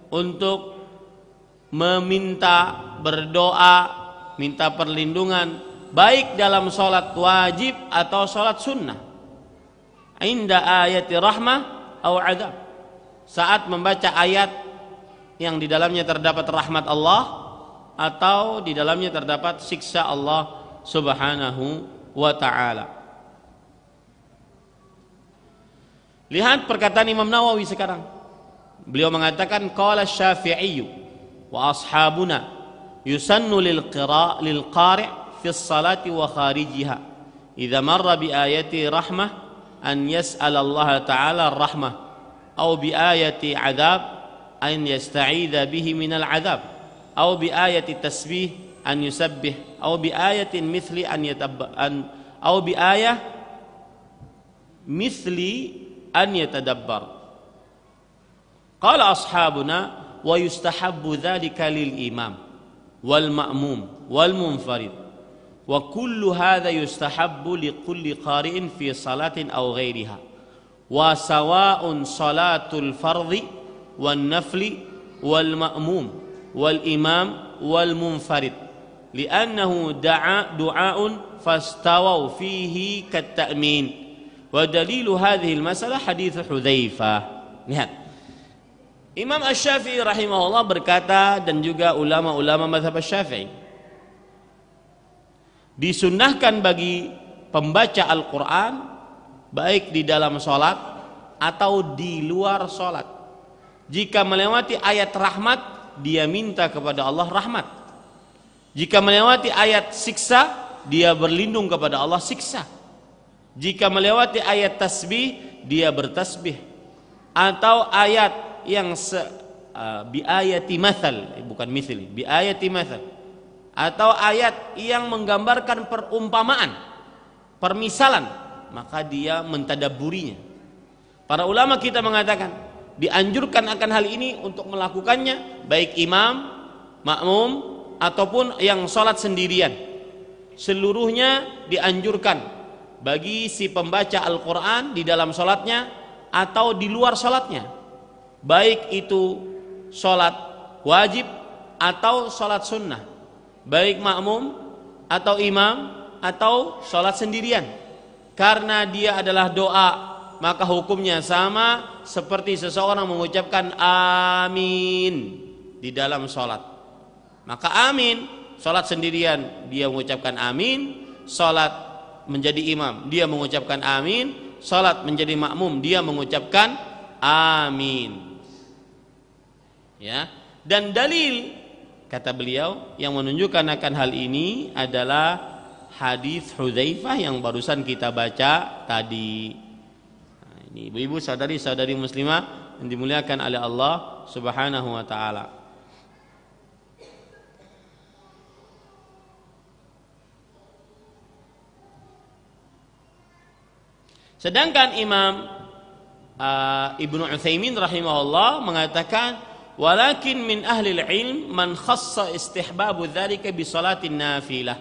untuk meminta, berdoa, minta perlindungan baik dalam sholat wajib atau sholat sunnah, inda ayati rahmah atau azab, saat membaca ayat yang di dalamnya terdapat rahmat Allah atau di dalamnya terdapat siksa Allah subhanahu wa ta'ala. Lihat perkataan Imam Nawawi sekarang. Beliau mengatakan, qala Syafi'i wa ashabuna yusannu lil qari' fi as-salati wa kharijiha idza marra bi ayati rahmah an yas'al Allah ta'ala ar-rahmah aw bi ayati 'adzab an yasta'idza bihi min al-'adzab aw bi ayati tasbih an yusabbih aw bi ayatin mithli aw bi ayah mithli an yatadabbar. Qala ashabuna wa yustahabbu dhalika lil imam wal ma'mum wal munfarid wa kullu hadha yustahabbu li kulli qari'in fi salatin aw ghairiha wa sawa'un salatul fardhi wan nafli wal ma'mum wal imam wal munfarid li'annahu du'a'un fastawaw fihi kat ta'min. Wa dalilu hadhihi al-masalah hadits Hudzaifah. Lihat, Imam Asy-Syafi'i rahimahullah berkata, dan juga ulama-ulama mazhab Asy-Syafi'i, disunnahkan bagi pembaca Al-Quran baik di dalam sholat atau di luar sholat, jika melewati ayat rahmat dia minta kepada Allah rahmat, jika melewati ayat siksa dia berlindung kepada Allah siksa, jika melewati ayat tasbih dia bertasbih, atau ayat yang bi ayati mathal, bukan mithli, bi ayati mathal, atau ayat yang menggambarkan perumpamaan, permisalan maka dia mentadabburinya. Para ulama kita mengatakan dianjurkan akan hal ini untuk melakukannya baik imam, makmum ataupun yang sholat sendirian. Seluruhnya dianjurkan bagi si pembaca Al-Quran di dalam sholatnya atau di luar sholatnya, baik itu sholat wajib atau sholat sunnah, baik makmum atau imam atau sholat sendirian, karena dia adalah doa, maka hukumnya sama seperti seseorang mengucapkan amin di dalam sholat. Maka amin, sholat sendirian dia mengucapkan amin, sholat menjadi imam dia mengucapkan amin, sholat menjadi makmum dia mengucapkan amin. Ya, dan dalil kata beliau yang menunjukkan akan hal ini adalah hadis Hudzaifah yang barusan kita baca tadi. Nah, ini ibu-ibu saudari-saudari muslimah yang dimuliakan oleh Allah Subhanahu wa taala. Sedangkan Imam Ibnu Utsaimin rahimahullah mengatakan walakin min ahli ilm man khassa istihbabu dzalika bi salatin nafilah.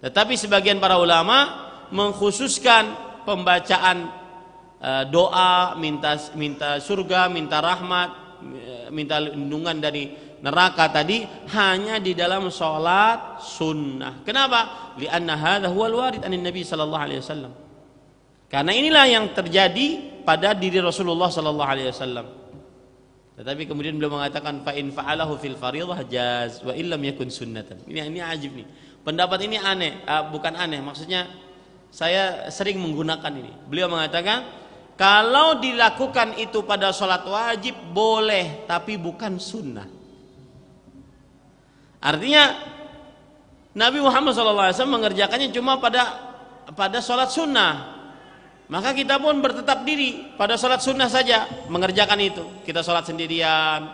Tetapi sebagian para ulama mengkhususkan pembacaan doa minta surga, minta rahmat, minta lindungan dari neraka tadi hanya di dalam salat sunnah. Kenapa? Li'anna hadza huwal warid anin Nabi sallallahu alaihi wasallam. Karena inilah yang terjadi pada diri Rasulullah sallallahu alaihi wasallam. Tetapi kemudian beliau mengatakan fa in fa'alahu fil fardhah jaz wa illam yakun sunnatan. Ini ajib nih. Pendapat ini aneh, bukan aneh, maksudnya saya sering menggunakan ini. Beliau mengatakan kalau dilakukan itu pada sholat wajib boleh, tapi bukan sunnah. Artinya Nabi Muhammad SAW mengerjakannya cuma pada sholat sunnah. Maka kita pun bertetap diri pada sholat sunnah saja mengerjakan itu. Kita sholat sendirian,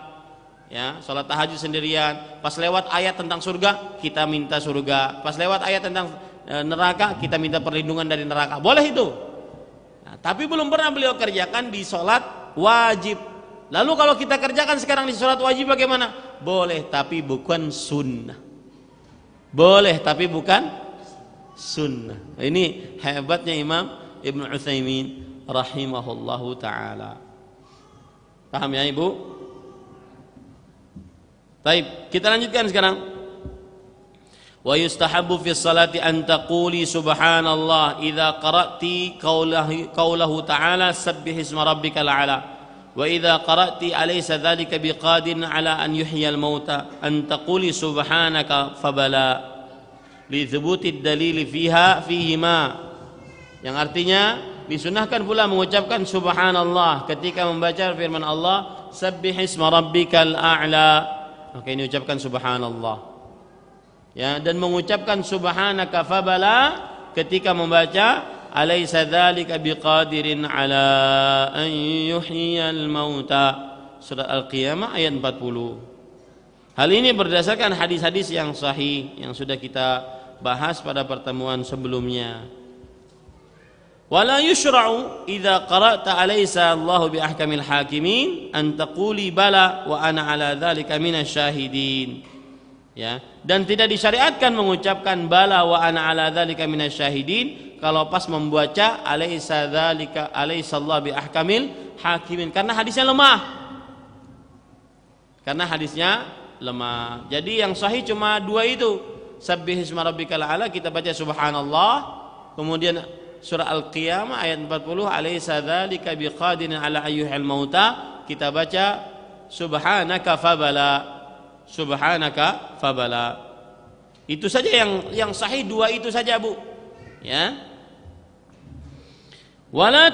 ya, sholat tahajud sendirian. Pas lewat ayat tentang surga, kita minta surga. Pas lewat ayat tentang neraka, kita minta perlindungan dari neraka. Boleh itu. Nah, tapi belum pernah beliau kerjakan di sholat wajib. Lalu kalau kita kerjakan sekarang di sholat wajib bagaimana? Boleh, tapi bukan sunnah. Boleh, tapi bukan sunnah. Ini hebatnya Imam Ibnu Utsaimin rahimahullahu taala. Paham ya Ibu? Baik, kita lanjutkan sekarang. Wa yustahabbu fi sholati an taquli subhanallah idza qara'ti qaulahu ta'ala sabbih isma rabbikal a'la wa idza qara'ti alaysa dzalika biqadirin ala an yuhyiyal mauta an taquli subhanaka fabala li thubuti dalil fihi ma, yang artinya disunahkan pula mengucapkan subhanallah ketika membaca firman Allah sabbih isma rabbikal a'la, maka ini ucapkan subhanallah, ya, dan mengucapkan subhanaka fabala ketika membaca alaysa dzalika biqadirin ala an yuhyiyal mauta, surat Al-Qiyamah ayat 40. Hal ini berdasarkan hadis-hadis yang sahih yang sudah kita bahas pada pertemuan sebelumnya. Wala yushra'u idza qara'ta alaysa Allahu bi ahkamil hakimin an taquli bala wa ana ala dzalika minasy syahidin. Ya, dan tidak disyariatkan mengucapkan bala wa ana ala dzalika minasy syahidin kalau pas membaca alaysa dzalika alaysa Allah bi ahkamil hakimin, karena hadisnya lemah. Karena hadisnya lemah. Jadi yang sahih cuma dua itu. Sabbih isma rabbikal a'la kita baca subhanallah, kemudian surah Al-Qiyamah ayat 40 alaysa dzalika biqadirin ala ayyuhil mauta kita baca subhanaka fabala, subhanaka fabala. Itu saja yang sahih, dua itu saja Bu, ya. Wala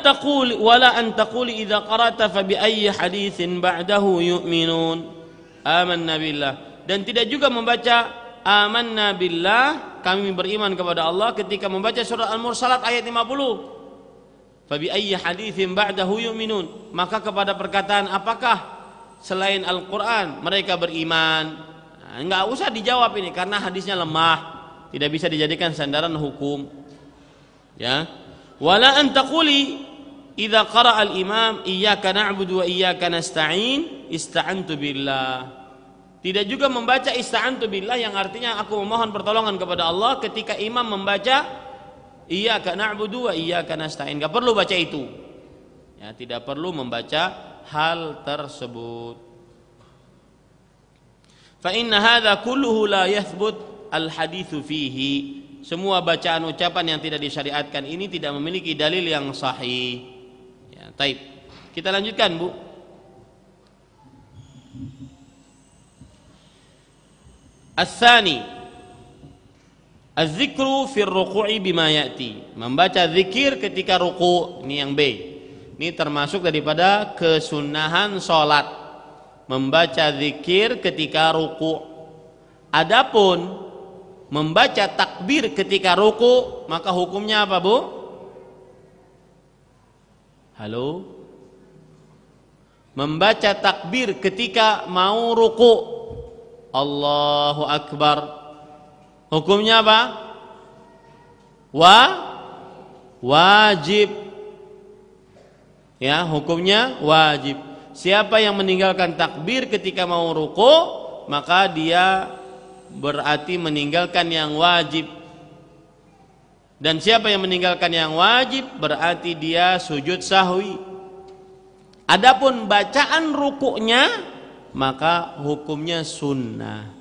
an taquli idza qara'ta fa bi ayyi haditsin ba'dahu yu'minun amanna billah, dan tidak juga membaca amanna billah kami beriman kepada Allah ketika membaca surah Al-Mursalat ayat 50. Fa bi ayyi haditsin ba'dahu yu'minun, maka kepada perkataan apakah selain Al-Qur'an mereka beriman. Nah, enggak usah dijawab ini karena hadisnya lemah, tidak bisa dijadikan sandaran hukum. Ya. Wala an taquli idza qara'a al-imam iyyaka na'budu wa iyyaka nasta'in ista'antu billah. Tidak juga membaca ista'antu billah yang artinya aku memohon pertolongan kepada Allah ketika imam membaca iyyaka na'budu wa iyyaka nasta'in. Enggak perlu baca itu. Ya, tidak perlu membaca hal tersebut. Fa inna hadza kulluhu la yathbut al-haditsu fihi. Semua bacaan ucapan yang tidak disyariatkan ini tidak memiliki dalil yang sahih. Ya, taib. Kita lanjutkan, Bu. Ats-tsani az-zikru fi ar-ruku'i bima ya'ti. Membaca zikir ketika ruku'. Ini yang B. Ini termasuk daripada kesunahan salat. Membaca zikir ketika ruku'. Adapun membaca takbir ketika ruku', maka hukumnya apa, Bu? Halo? Membaca takbir ketika mau ruku'. Allahu Akbar. Hukumnya apa? Wajib. Ya, hukumnya wajib. Siapa yang meninggalkan takbir ketika mau ruku, maka dia berarti meninggalkan yang wajib. Dan siapa yang meninggalkan yang wajib berarti dia sujud sahwi. Adapun bacaan rukuknya maka hukumnya sunnah.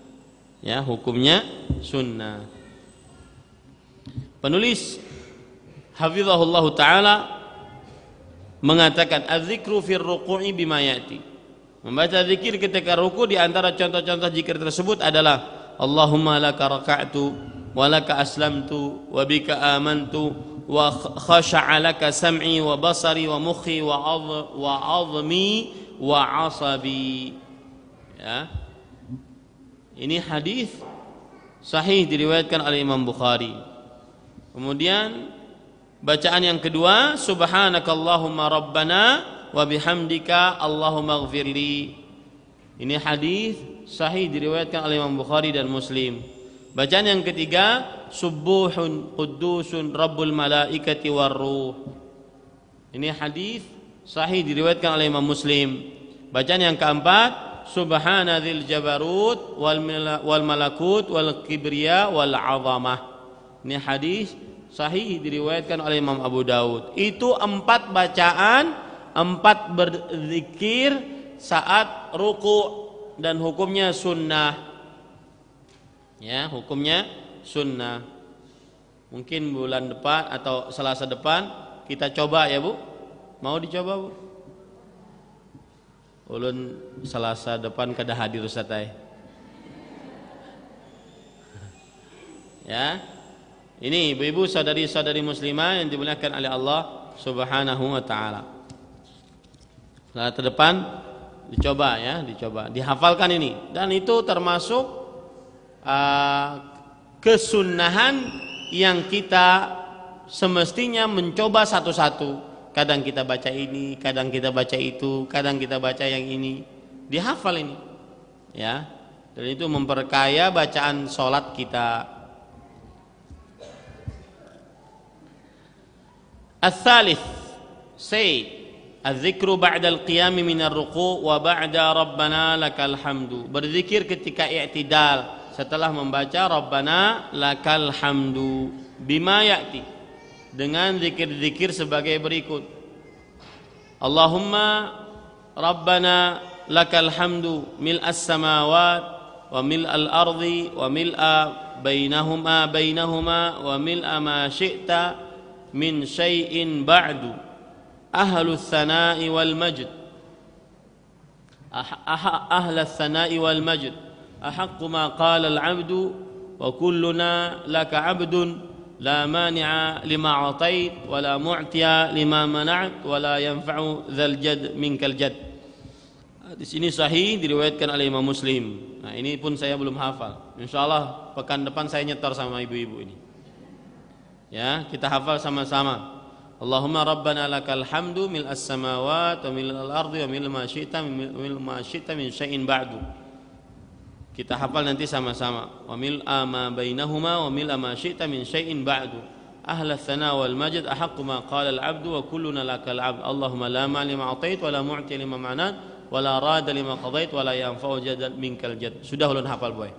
Ya, hukumnya sunnah. Penulis hafizahullah taala mengatakan az-zikru fir ruku'i bima ya'ti. Membaca zikir ketika ruku di antara contoh-contoh zikir tersebut adalah Allahumma laka raka'tu wa laka aslamtu wa bika amantu wa khasha'a laka sam'i wa basari wa mukhi wa 'azmi wa 'asabi. Ya. Ini hadis sahih diriwayatkan oleh Imam Bukhari. Kemudian bacaan yang kedua, subhanakallahumma rabbana wa bihamdika allahumma ighfirli. Ini hadis sahih diriwayatkan oleh Imam Bukhari dan Muslim. Bacaan yang ketiga, subuhun quddusun rabbul malaikati warruh. Ini hadis sahih diriwayatkan oleh Imam Muslim. Bacaan yang keempat, subhana dzil jabarut wal malakut wal kibriya wal 'azamah. Ini hadis sahih diriwayatkan oleh Imam Abu Daud. Itu 4 bacaan, 4 berzikir saat ruku' dan hukumnya sunnah. Ya, hukumnya sunnah. Mungkin bulan depan atau Selasa depan kita coba ya, Bu. Mau dicoba, Bu? Ulun Selasa depan kada hadir Ustaz ay. Ya. Ini ibu-ibu saudari-saudari muslimah yang dimuliakan oleh Allah Subhanahu wa taala. Selasa depan dicoba ya, dicoba, dihafalkan ini, dan itu termasuk kesunahan yang kita semestinya mencoba satu-satu. Kadang kita baca ini, kadang kita baca itu, kadang kita baca yang ini, dihafal ini, ya. Dan itu memperkaya bacaan sholat kita. Ats-tsalits, az-zikru ba'da al-qiyam min ar-ruku' wa ba'da rabbana lakal hamdu. Berzikir ketika i'tidal setelah membaca rabbana lakal hamdu bima ya'ti, dengan zikir-zikir sebagai berikut. Allahumma rabbana lakal hamdu mil'as samawat wa mil'al ardi wa mil'a bainahuma wa mil'a ma syi'ta min syai'in ba'du ahlus sana'i wal majd ahlus sana'i wal majd ahaqqu ma qala al 'abdu wa kulluna laka 'abdun la mani'a lima atait wa la mu'tiya lima mana'at wa la yanfa'u dzal jad minkal jad. Di sini sahih diriwayatkan oleh Imam Muslim. Nah, ini pun saya belum hafal. Insyaallah pekan depan saya nyetor sama ibu-ibu ini. Ya, kita hafal sama-sama. Allahumma rabbana lakal hamdu mil'as samawati wa mil'al ardi wa mil ma syi'ta min syai'in ba'du. Kita hafal nanti sama-sama. Wa mil'a ma bainahuma wa mil'a ma syi'ta min syai'in ba'du. ahla tsana wal majd ahaqqu ma qala al 'abdu wa kulluna lakal 'abd. Allahumma la mani lima atait wa la mu'ti lima manat wa la rada lima qadait wa la yanfa'u jadal minkal jad. Sudah ulun hafal boy.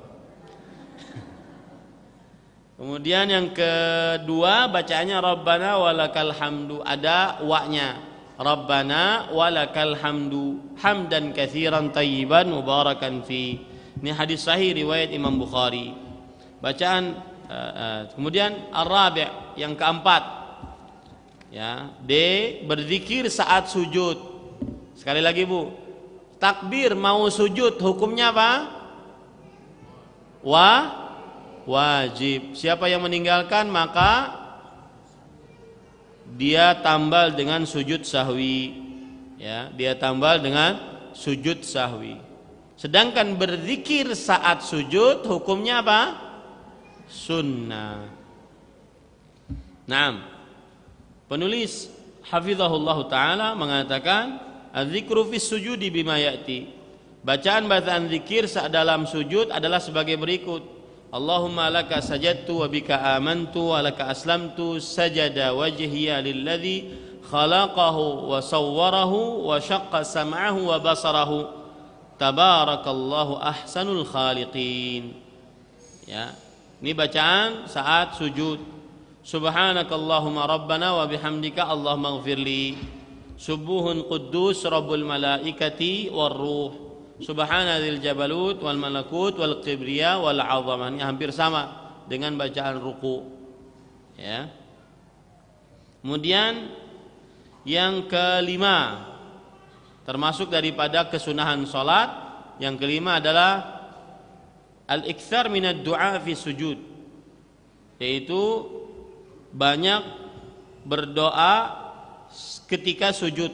Kemudian yang kedua bacaannya Rabbana walakal hamdu, ada wa-nya. Rabbana walakal hamdu hamdan katsiran tayyiban mubarakan fi. Ini hadis sahih riwayat Imam Bukhari. Bacaan kemudian ar-rabi' yang keempat. Ya, D, berzikir saat sujud. Sekali lagi Bu. Takbir mau sujud hukumnya apa? Wajib. Siapa yang meninggalkan maka dia tambal dengan sujud sahwi. Ya, dia tambal dengan sujud sahwi. Sedangkan berzikir saat sujud hukumnya apa? Sunnah. Naam. Penulis hafizahullah taala mengatakan az-zikru fis sujudi bima ya'ti. Bacaan zikir saat dalam sujud adalah sebagai berikut. Allahumma laka sajadtu wa bika amantu wa laka aslamtu sajada wajhiya lilladzi khalaqahu wa sawwarahu wa syaqqa sam'ahu wa basarahu tabarakallahu ahsanul khaliqin. Ya, ini bacaan saat sujud. Subhanakallahumma rabbana wa bihamdika Allahumma ighfirli. Subuhun quddus rabbul malaikati war ruh. Subhanadzil jabalut wal malakut wal kibriya wal azamah. Ini hampir sama dengan bacaan ruku. Ya. Kemudian yang kelima termasuk daripada kesunahan salat, yang kelima adalah al-iktsar minad du'a fi sujud, yaitu banyak berdoa ketika sujud,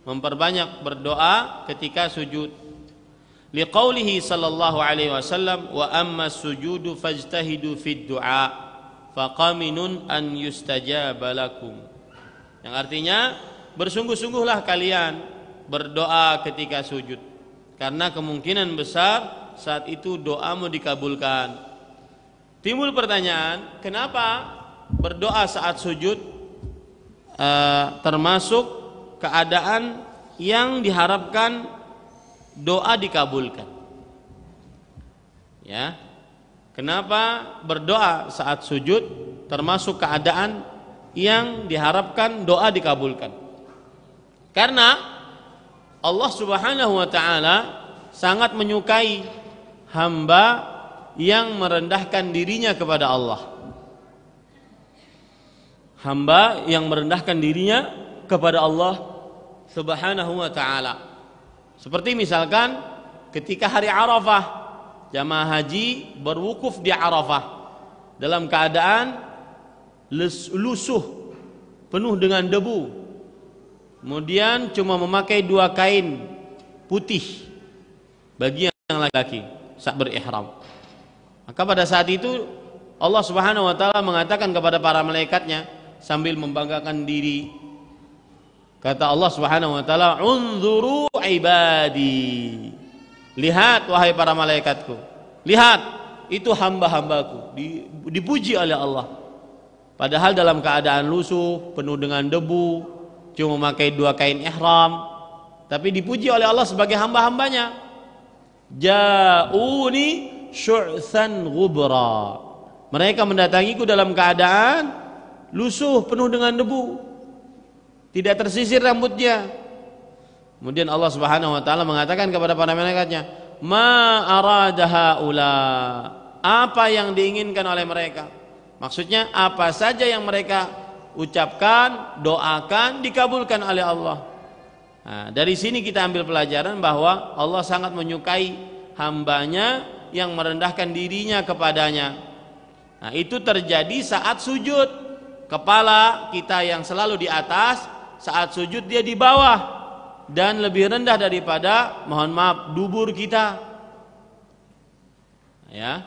memperbanyak berdoa ketika sujud. Liqaulihi sallallahu alaihi wasallam wa amma sujudu fajtahidu fid du'a faqaminun an yustajaba lakum. Yang artinya bersungguh-sungguhlah kalian berdoa ketika sujud, karena kemungkinan besar saat itu doamu dikabulkan. Timbul pertanyaan, kenapa berdoa saat sujud termasuk keadaan yang diharapkan doa dikabulkan? Ya, kenapa berdoa saat sujud termasuk keadaan yang diharapkan doa dikabulkan? Karena Allah Subhanahu wa taala sangat menyukai hamba yang merendahkan dirinya kepada Allah. Hamba yang merendahkan dirinya kepada Allah Subhanahu wa taala. Seperti misalkan ketika hari Arafah, jamaah haji berwukuf di Arafah dalam keadaan lusuh, penuh dengan debu. Kemudian cuma memakai 2 kain putih bagi yang laki-laki saat berihram. Maka pada saat itu Allah Subhanahu wa taala mengatakan kepada para malaikatnya sambil membanggakan diri. Kata Allah Subhanahu wa taala, "Unzuru ibadi." Lihat wahai para malaikatku. Lihat, itu hamba-hambaku dipuji oleh Allah. Padahal dalam keadaan lusuh, penuh dengan debu, cuma memakai 2 kain ihram, tapi dipuji oleh Allah sebagai hamba-hambanya. Ja'uni syu'tsan ghubra. Mereka mendatangiku dalam keadaan lusuh, penuh dengan debu, tidak tersisir rambutnya. Kemudian Allah Subhanahu wa taala mengatakan kepada para malaikatnya, "Ma arada haula." Apa yang diinginkan oleh mereka? Maksudnya apa saja yang mereka ucapkan, doakan, dikabulkan oleh Allah. Nah, dari sini kita ambil pelajaran bahwa Allah sangat menyukai hambanya yang merendahkan dirinya kepadanya. Nah, itu terjadi saat sujud. Kepala kita yang selalu di atas, saat sujud dia di bawah dan lebih rendah daripada, mohon maaf, dubur kita. Ya.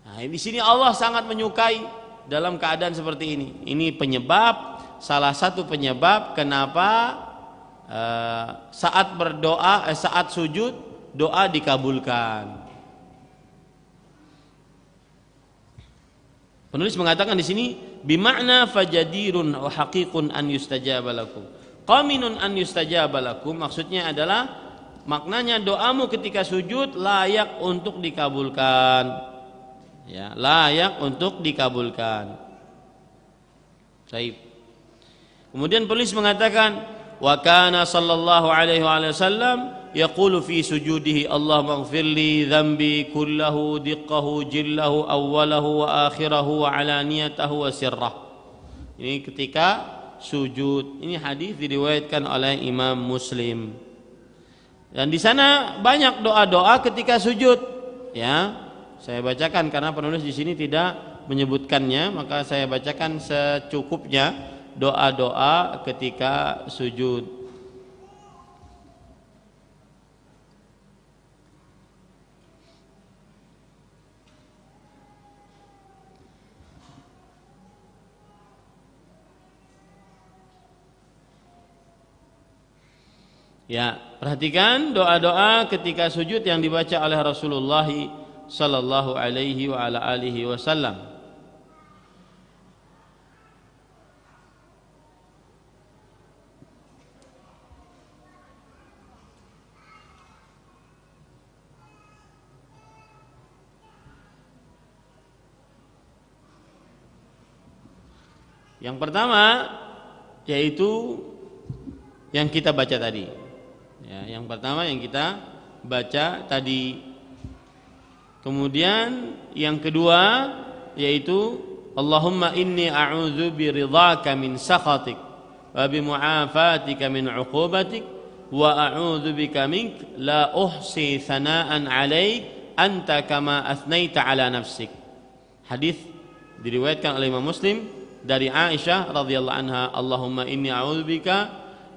Nah, di sini Allah sangat menyukai dalam keadaan seperti ini. Ini penyebab, salah satu penyebab kenapa saat berdoa, saat sujud doa dikabulkan. Penulis mengatakan di sini Bima'na fajadirun wa haqiqun an yustajaba lakum. Qaminun an yustajaba lakum maksudnya adalah maknanya doamu ketika sujud layak untuk dikabulkan. Ya, layak untuk dikabulkan. Baik. Kemudian penulis mengatakan wa kana sallallahu alaihi wasallam yaqulu fi sujudihi Allahumma ighfirli dhanbi kullahu diqqahu jillahu awwalahu wa akhirahu wa alaniyatahu wa sirrah. Ini ketika sujud. Ini hadis diriwayatkan oleh Imam Muslim. Dan di sana banyak doa-doa ketika sujud. Ya, saya bacakan karena penulis di sini tidak menyebutkannya, maka saya bacakan secukupnya doa-doa ketika sujud. Ya, perhatikan doa-doa ketika sujud yang dibaca oleh Rasulullah sallallahu alaihi wa ala alihi wasallam. Yang pertama yaitu yang kita baca tadi. Ya, yang pertama yang kita baca tadi. Kemudian yang kedua yaitu Allahumma inni a'udzu biridhaka min sakhatik wa bi mu'afatika min 'uqubatik wa a'udzu bika mink la uhsi thana'an 'alaik anta kama athnaita 'ala nafsik. Hadis diriwayatkan oleh Imam Muslim dari Aisyah radhiyallahu anha, Allahumma inni a'udzu bika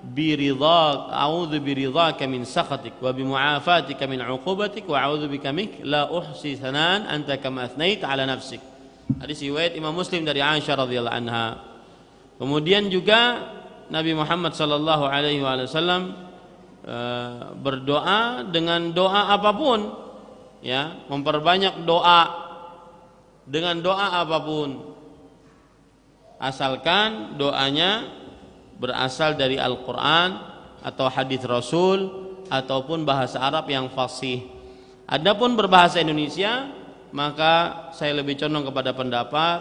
a'udzu biridhaka min sakhatik wa bi mu'afatika min 'uqubatik wa a'udzu bika mink la uhsi thana'an anta kama athnaita 'ala nafsik. Hadis riwayat Imam Muslim dari Aisyah radhiyallahu anha. Kemudian juga Nabi Muhammad sallallahu alaihi wasallam berdoa dengan doa apapun, ya, memperbanyak doa dengan doa apapun asalkan doanya berasal dari Al-Quran atau hadis Rasul ataupun bahasa Arab yang fasih. Adapun berbahasa Indonesia, maka saya lebih condong kepada pendapat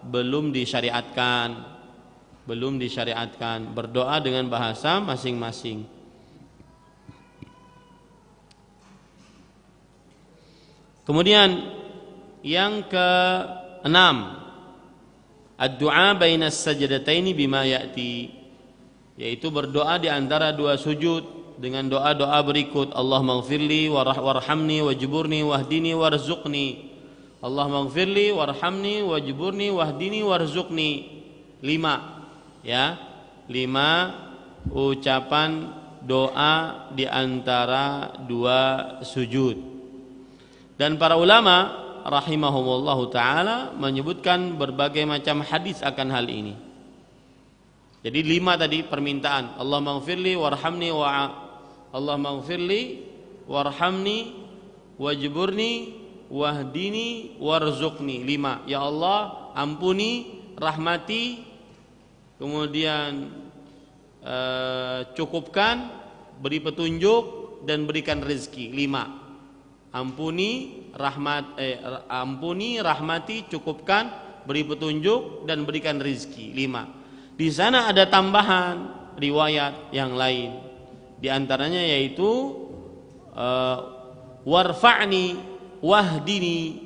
belum disyariatkan. Belum disyariatkan berdoa dengan bahasa masing-masing. Kemudian yang keenam, ad-du'a bainas sajdataini bima ya'ti, yaitu berdoa di antara dua sujud dengan doa-doa berikut. Allahumma ighfirli warhamni wajburni wahdini warzuqni. Allahumma ighfirli warhamni wajburni wahdini warzuqni. 5, ya, 5 ucapan doa di antara dua sujud. Dan para ulama rahimahumullahu taala menyebutkan berbagai macam hadis akan hal ini. Jadi 5 tadi permintaan. Allahumma ighfirli warhamni Allahumma ighfirli warhamni wajburni wahdini warzuqni. 5. Ya Allah, ampuni, rahmati, kemudian cukupkan, beri petunjuk dan berikan rezeki. 5. Ampuni, rahmati, cukupkan, beri petunjuk dan berikan rezeki. 5. Di sana ada tambahan riwayat yang lain. Di antaranya yaitu warfa'ni wahdini,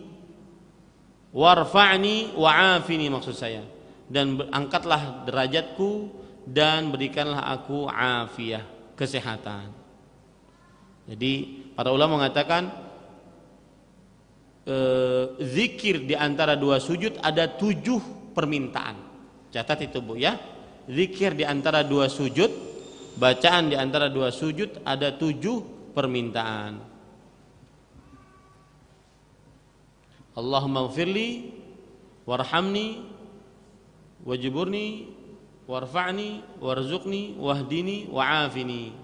warfa'ni wa'afini maksud saya. Dan angkatlah derajatku dan berikanlah aku afiyah, kesehatan. Jadi para ulama mengatakan zikir di antara dua sujud ada 7 permintaan. Catat itu Bu ya. Zikir di antara dua sujud, bacaan di antara dua sujud ada 7 permintaan. Allahumma ighfirli warhamni wajburni warfa'ni warzuqni wahdini wa'afini.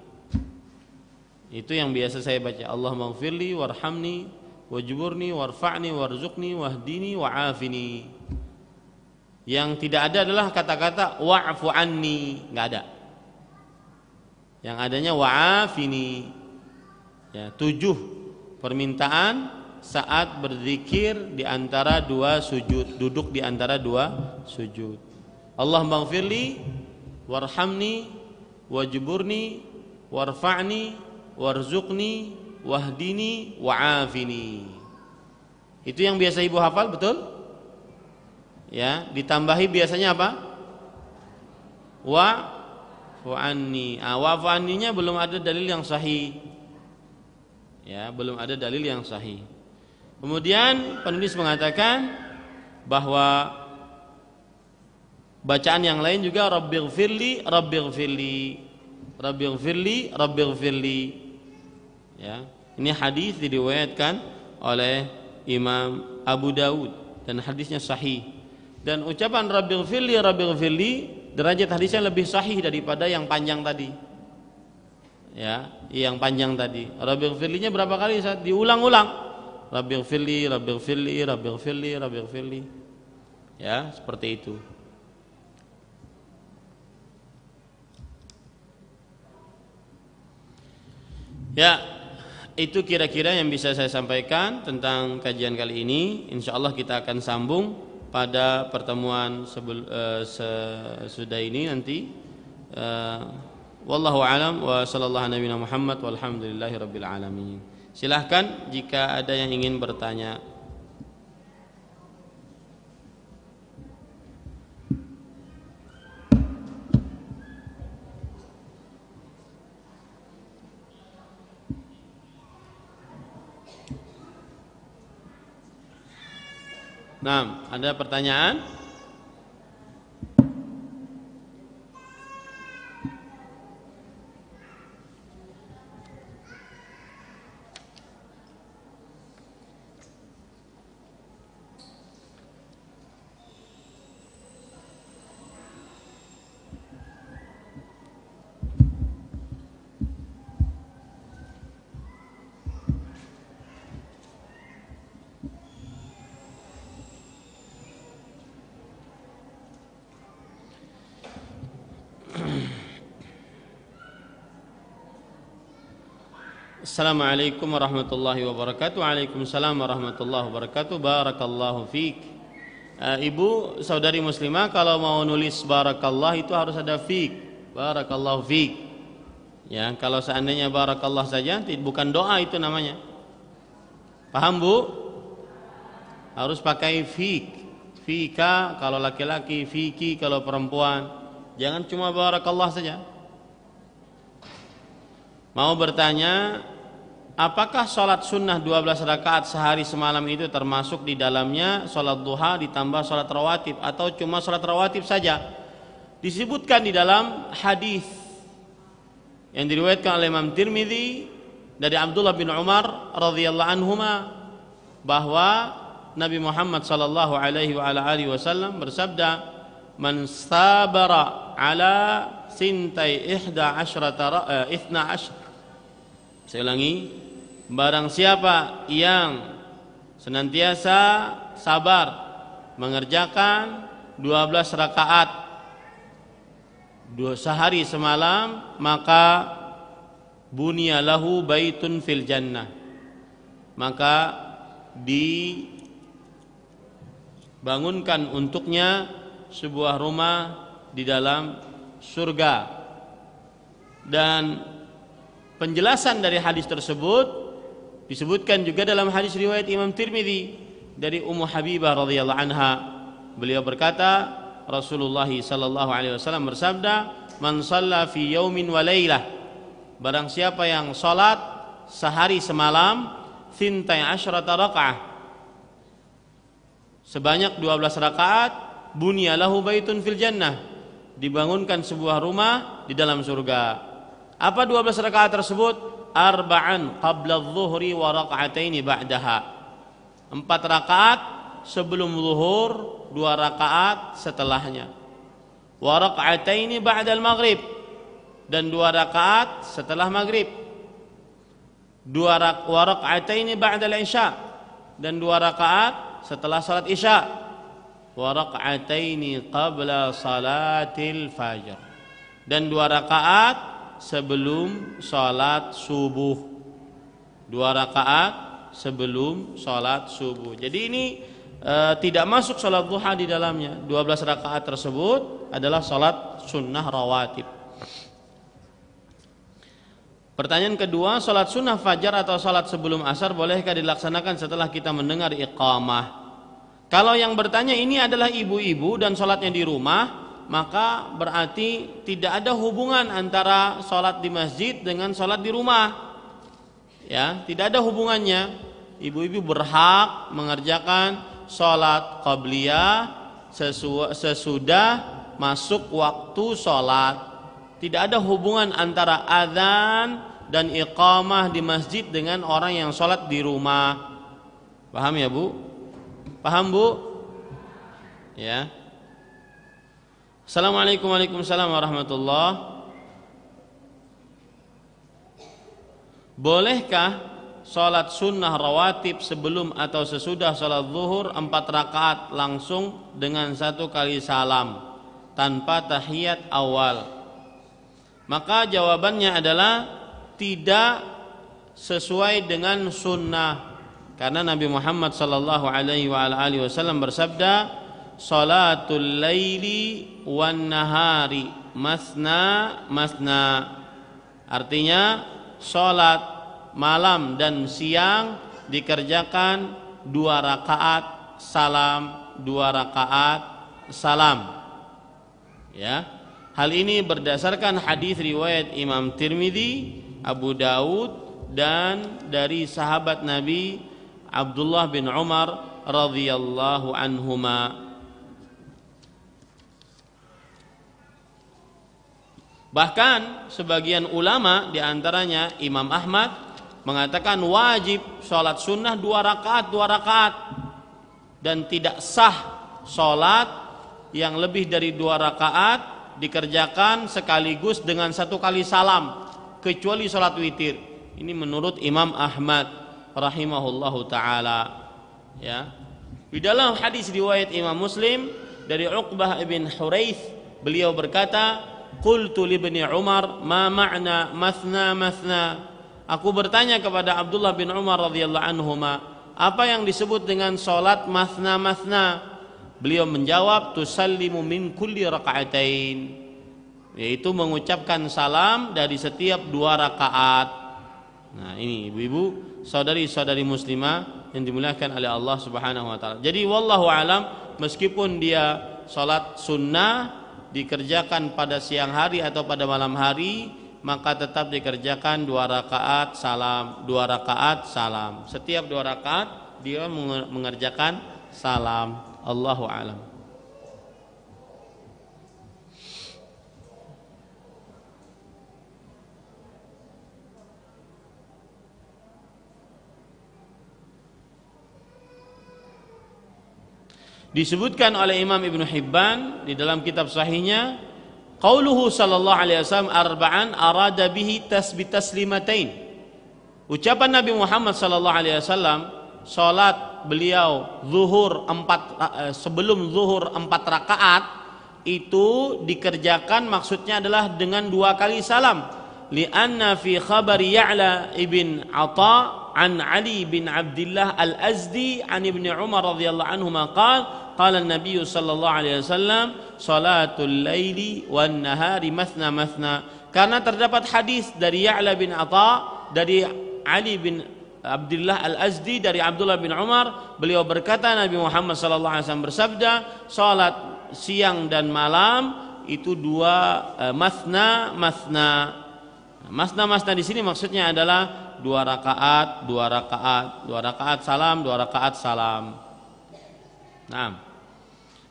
Itu yang biasa saya baca. Allahumma ighfirli warhamni wajburni warfa'ni warzuqni wahdini wa'afini. Yang tidak ada adalah kata-kata wa'fu anni, enggak ada. Yang adanya wa'afini. Ya, 7 permintaan saat berzikir di antara 2 sujud, duduk di antara 2 sujud. Allahumma ighfirli warhamni wajburni warfa'ni warzuqni wahdini wa'afini. Itu yang biasa ibu hafal, betul? Ya, ditambahi biasanya apa? Wa'fu anni. Wa'fu anninya belum ada dalil yang sahih. Ya, belum ada dalil yang sahih. Kemudian penulis mengatakan bahwa bacaan yang lain juga rabbighfirli rabbighfirli rabbighfirli rabbighfirli. Ya, ini hadis diriwayatkan oleh Imam Abu Daud dan hadisnya sahih. Dan ucapan rabbighfirli derajat hadisnya lebih sahih daripada yang panjang tadi. Ya, yang panjang tadi. Rabbighfirlinya berapa kali saat diulang-ulang? Rabbighfirli rabbighfirli rabbighfirli rabbighfirli. Ya, seperti itu. Ya, itu kira-kira yang bisa saya sampaikan tentang kajian kali ini. Insyaallah kita akan sambung pada pertemuan sesudah ini nanti. Wallahu alam wa sallallahu nabiyana Muhammad walhamdulillahi rabbil alamin. Silahkan jika ada yang ingin bertanya. Nah, ada pertanyaan? Assalamualaikum warahmatullahi wabarakatuh. Waalaikumsalam warahmatullahi wabarakatuh. Barakallahu fiik. Ibu saudari muslimah, kalau mau nulis barakallah itu harus ada fiik. Barakallahu fiik. Ya, kalau seandainya barakallah saja bukan doa itu namanya. Paham, Bu? Harus pakai fiik. Fika kalau laki-laki, fiki kalau perempuan. Jangan cuma barakallah saja. Mau bertanya, apakah sholat sunnah 12 rakaat sehari semalam itu termasuk di dalamnya sholat duha ditambah sholat rawatib atau cuma sholat rawatib saja? Disebutkan di dalam hadis yang diriwayatkan oleh Imam Tirmidzi dari Abdullah bin Umar radhiyallahu anhuma bahwa Nabi Muhammad sallallahu alaihi wasallam bersabda, "Man sabara ala sintai 12. Saya ulangi, barang siapa yang senantiasa sabar mengerjakan 12 rakaat sehari semalam, maka bunya lahu baitun fil jannah, maka dibangunkan untuknya sebuah rumah di dalam surga. Dan penjelasan dari hadis tersebut disebutkan juga dalam hadis riwayat Imam Tirmidzi dari Ummu Habibah radhiyallahu anha. Beliau berkata, Rasulullah sallallahu alaihi wasallam bersabda, "Man shalla fi yaumin wa lailah." Barang siapa yang salat sehari semalam, 12 rakaat, sebanyak 12 rakaat, bunya lahu baitun fil jannah, dibangunkan sebuah rumah di dalam surga. Apa 12 rakaat tersebut? Arba'an qabla adh-dhuhri wa raka'ataini ba'daha. 4 rakaat sebelum zuhur, 2 rakaat setelahnya. Wa raka'ataini ba'dal maghrib, dan 2 rakaat setelah maghrib. Wa raka'ataini ba'dal isya, dan 2 rakaat setelah salat isya. wa rak'ataini qabla salatil fajr, dan 2 rakaat sebelum salat subuh. 2 rakaat sebelum salat subuh. Jadi ini tidak masuk salat duha di dalamnya. 12 rakaat tersebut adalah salat sunnah rawatib. Pertanyaan kedua, salat sunnah fajar atau salat sebelum asar bolehkah dilaksanakan setelah kita mendengar iqamah? Kalau yang bertanya ini adalah ibu-ibu dan salatnya di rumah, maka berarti tidak ada hubungan antara salat di masjid dengan salat di rumah. Ya, tidak ada hubungannya. Ibu-ibu berhak mengerjakan salat qabliyah sesudah masuk waktu salat. Tidak ada hubungan antara azan dan iqamah di masjid dengan orang yang salat di rumah. Paham ya, Bu? Paham, Bu? Ya. Assalamualaikum warahmatullahi wabarakatuh. Bolehkah salat sunnah rawatib sebelum atau sesudah salat zuhur 4 rakaat langsung dengan 1 kali salam tanpa tahiyat awal? Maka jawabannya adalah tidak sesuai dengan sunnah, karena Nabi Muhammad sallallahu alaihi wasallam bersabda, salatul laili wan nahari masna masna. Artinya salat malam dan siang dikerjakan 2 rakaat salam, 2 rakaat salam. Ya. Hal ini berdasarkan hadis riwayat Imam Tirmidzi, Abu Daud, dan dari sahabat Nabi Abdullah bin Umar radhiyallahu anhuma. Bahkan sebagian ulama diantaranya Imam Ahmad mengatakan wajib sholat sunnah 2 rakaat dan tidak sah sholat yang lebih dari 2 rakaat dikerjakan sekaligus dengan 1 kali salam kecuali salat witir. Ini menurut Imam Ahmad rahimahullahu taala. Ya. Di dalam hadis riwayat Imam Muslim dari Uqbah bin Huraits, beliau berkata, qultu li ibni Umar ma ma'na mathna mathna. Aku bertanya kepada Abdullah bin Umar radhiyallahu anhuma, apa yang disebut dengan salat mathna mathna? Beliau menjawab, tusallimu min kulli raka'atain, yaitu mengucapkan salam dari setiap 2 rakaat. Nah, ini ibu-ibu, saudari-saudari muslimah yang dimuliakan oleh Allah Subhanahu wa taala. Jadi wallahu alam, meskipun dia salat sunnah dikerjakan pada siang hari atau pada malam hari, maka tetap dikerjakan 2 rakaat salam, 2 rakaat salam. Setiap 2 rakaat dia mengerjakan salam. Allahu a'lam. Disebutkan oleh Imam Ibnu Hibban di dalam kitab sahihnya, qauluhu sallallahu alaihi wasallam arba'an arada bihi taslimatain. Ucapan Nabi Muhammad sallallahu alaihi wasallam, salat beliau zuhur 4 sebelum zuhur 4 rakaat itu dikerjakan maksudnya adalah dengan 2 kali salam. Li'anna fi khabar Ya'la ibn Atha an Ali bin Abdullah al-Azdi an Ibn Umar radhiyallahu anhuma qala an-nabiy sallallahu alaihi wasallam salatul laili wan nahari mathna mathna. Karena terdapat hadis dari Ya'la bin Atha dari Ali bin Abdullah al-Azdi dari Abdullah bin Umar, beliau berkata Nabi Muhammad sallallahu alaihi wasallam bersabda, salat siang dan malam itu 2 masna masna. Masna masna di sini maksudnya adalah 2 rakaat, 2 rakaat, 2 rakaat salam, 2 rakaat salam. Naam.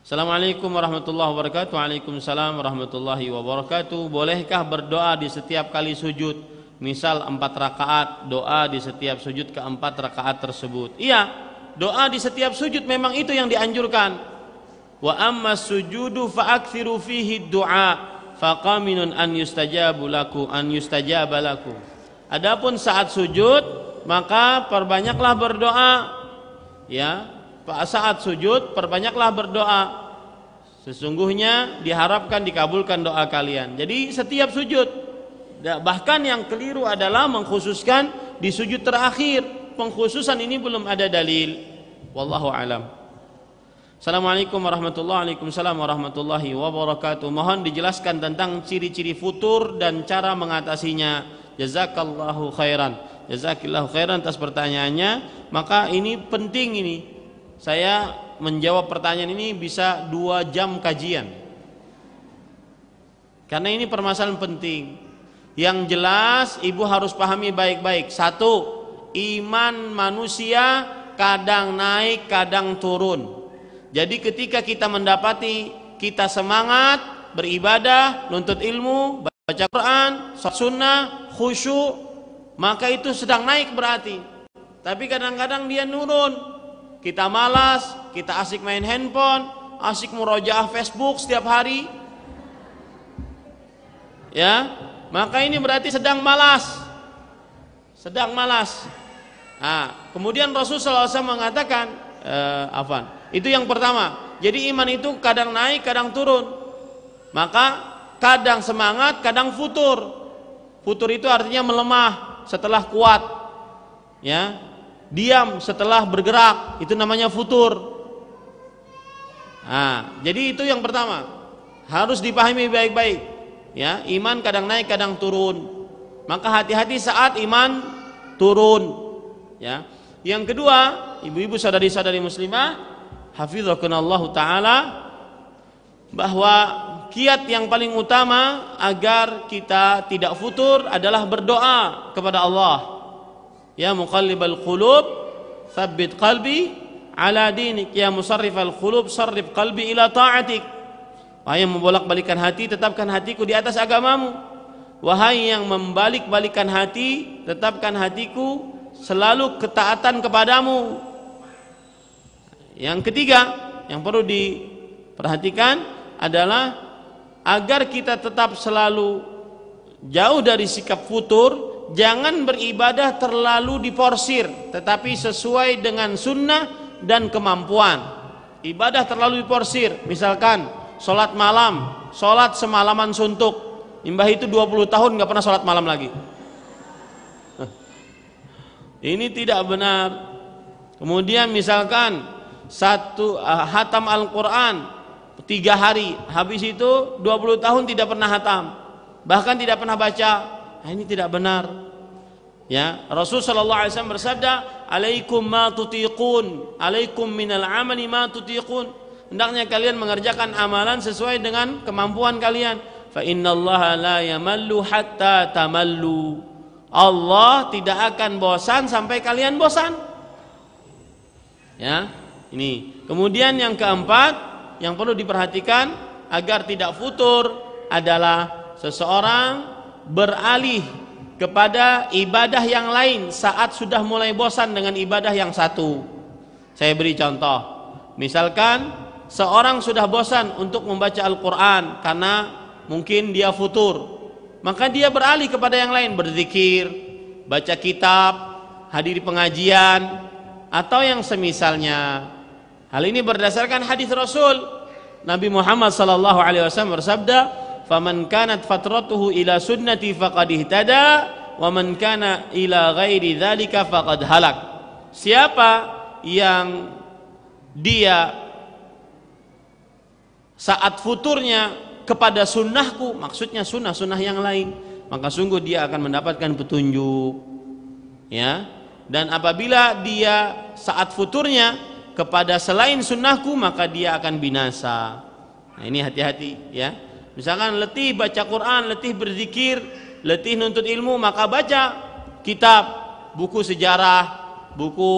Assalamualaikum warahmatullahi wabarakatuh. Waalaikumsalam warahmatullahi wabarakatuh. Bolehkah berdoa di setiap kali sujud? Misal 4 rakaat, doa di setiap sujud ke-4 rakaat tersebut. Iya, doa di setiap sujud memang itu yang dianjurkan. Wa amma sujudu fa'aktsiru fihi du'a faqaminun an yustajaba lakum. Adapun saat sujud maka perbanyaklah berdoa. Ya, saat sujud perbanyaklah berdoa. Sesungguhnya diharapkan dikabulkan doa kalian. Jadi setiap sujud. Bahkan yang keliru adalah mengkhususkan di sujud terakhir. Pengkhususan ini belum ada dalil. Wallahu alam. Assalamualaikum warahmatullahi wabarakatuh. Mohon dijelaskan tentang ciri-ciri futur dan cara mengatasinya. Jazakallahu khairan. Jazakillahu khairan atas pertanyaannya. Maka ini penting ini. Saya menjawab pertanyaan ini bisa 2 jam kajian. Karena ini permasalahan penting. Yang jelas ibu harus pahami baik-baik. 1, iman manusia kadang naik, kadang turun. Jadi ketika kita mendapati kita semangat beribadah, nuntut ilmu, baca Quran, sholat sunnah, khusyuk, maka itu sedang naik berarti. Tapi kadang-kadang dia nurun. Kita malas, kita asik main handphone, asik murojaah Facebook setiap hari. Ya, maka ini berarti sedang malas. Sedang malas. Nah, kemudian Rasulullah SAW mengatakan, itu yang pertama. Jadi iman itu kadang naik, kadang turun. Maka kadang semangat, kadang futur. Futur itu artinya melemah setelah kuat. Ya, diam setelah bergerak, itu namanya futur. Nah, jadi itu yang pertama. Harus dipahami baik-baik. Ya, iman kadang naik, kadang turun. Maka hati-hati saat iman turun. Ya. Yang kedua, ibu-ibu saudari-saudari muslimah, hafizakumullah taala, bahwa kiat yang paling utama agar kita tidak futur adalah berdoa kepada Allah. Ya muqallibal qulub, tsabbit qalbi ala dinik. Ya musarrifal qulub, sarrif qalbi ila ta'atik. Wahai yang membolak-balikan hati, tetapkan hatiku di atas agamamu. Wahai yang membalik-balikan hati, tetapkan hatiku selalu ketaatan kepadamu. Yang ketiga yang perlu diperhatikan adalah agar kita tetap selalu jauh dari sikap futur. Jangan beribadah terlalu diporsir, tetapi sesuai dengan sunnah dan kemampuan. Ibadah terlalu diporsir, misalkan sholat malam, sholat semalaman suntuk. Mbah itu 20 tahun nggak pernah sholat malam lagi. Ini tidak benar. Kemudian misalkan hatam Al-Quran 3 hari, habis itu 20 tahun tidak pernah hatam, bahkan tidak pernah baca. Nah, ini tidak benar. Ya, Rasul sallallahu alaihi wasallam bersabda, "Alaikum ma tutiqun, alaikum minal amali ma tutiqun." Hendaknya kalian mengerjakan amalan sesuai dengan kemampuan kalian. Fa innallaha la yamallu hatta tamallu. Allah tidak akan bosan sampai kalian bosan. Ya, ini. Kemudian yang keempat yang perlu diperhatikan agar tidak futur adalah seseorang beralih kepada ibadah yang lain saat sudah mulai bosan dengan ibadah yang satu. Saya beri contoh. Misalkan seorang sudah bosan untuk membaca Al-Quran karena mungkin dia futur, maka dia beralih kepada yang lain, berzikir, baca kitab, hadiri pengajian, atau yang semisalnya. Hal ini berdasarkan hadis Rasul. Nabi Muhammad SAW bersabda, "Faman kanat fatratuhu ila sunnati faqad ihtada, wa man kana ila ghairi dzalika faqad halak." Siapa yang dia saat futurnya kepada sunnahku, maksudnya sunnah-sunnah yang lain, maka sungguh dia akan mendapatkan petunjuk. Ya, dan apabila dia saat futurnya kepada selain sunnahku, maka dia akan binasa. Nah, ini hati-hati ya. Misalkan letih baca Quran, letih berzikir, letih nuntut ilmu, maka baca kitab, buku sejarah, buku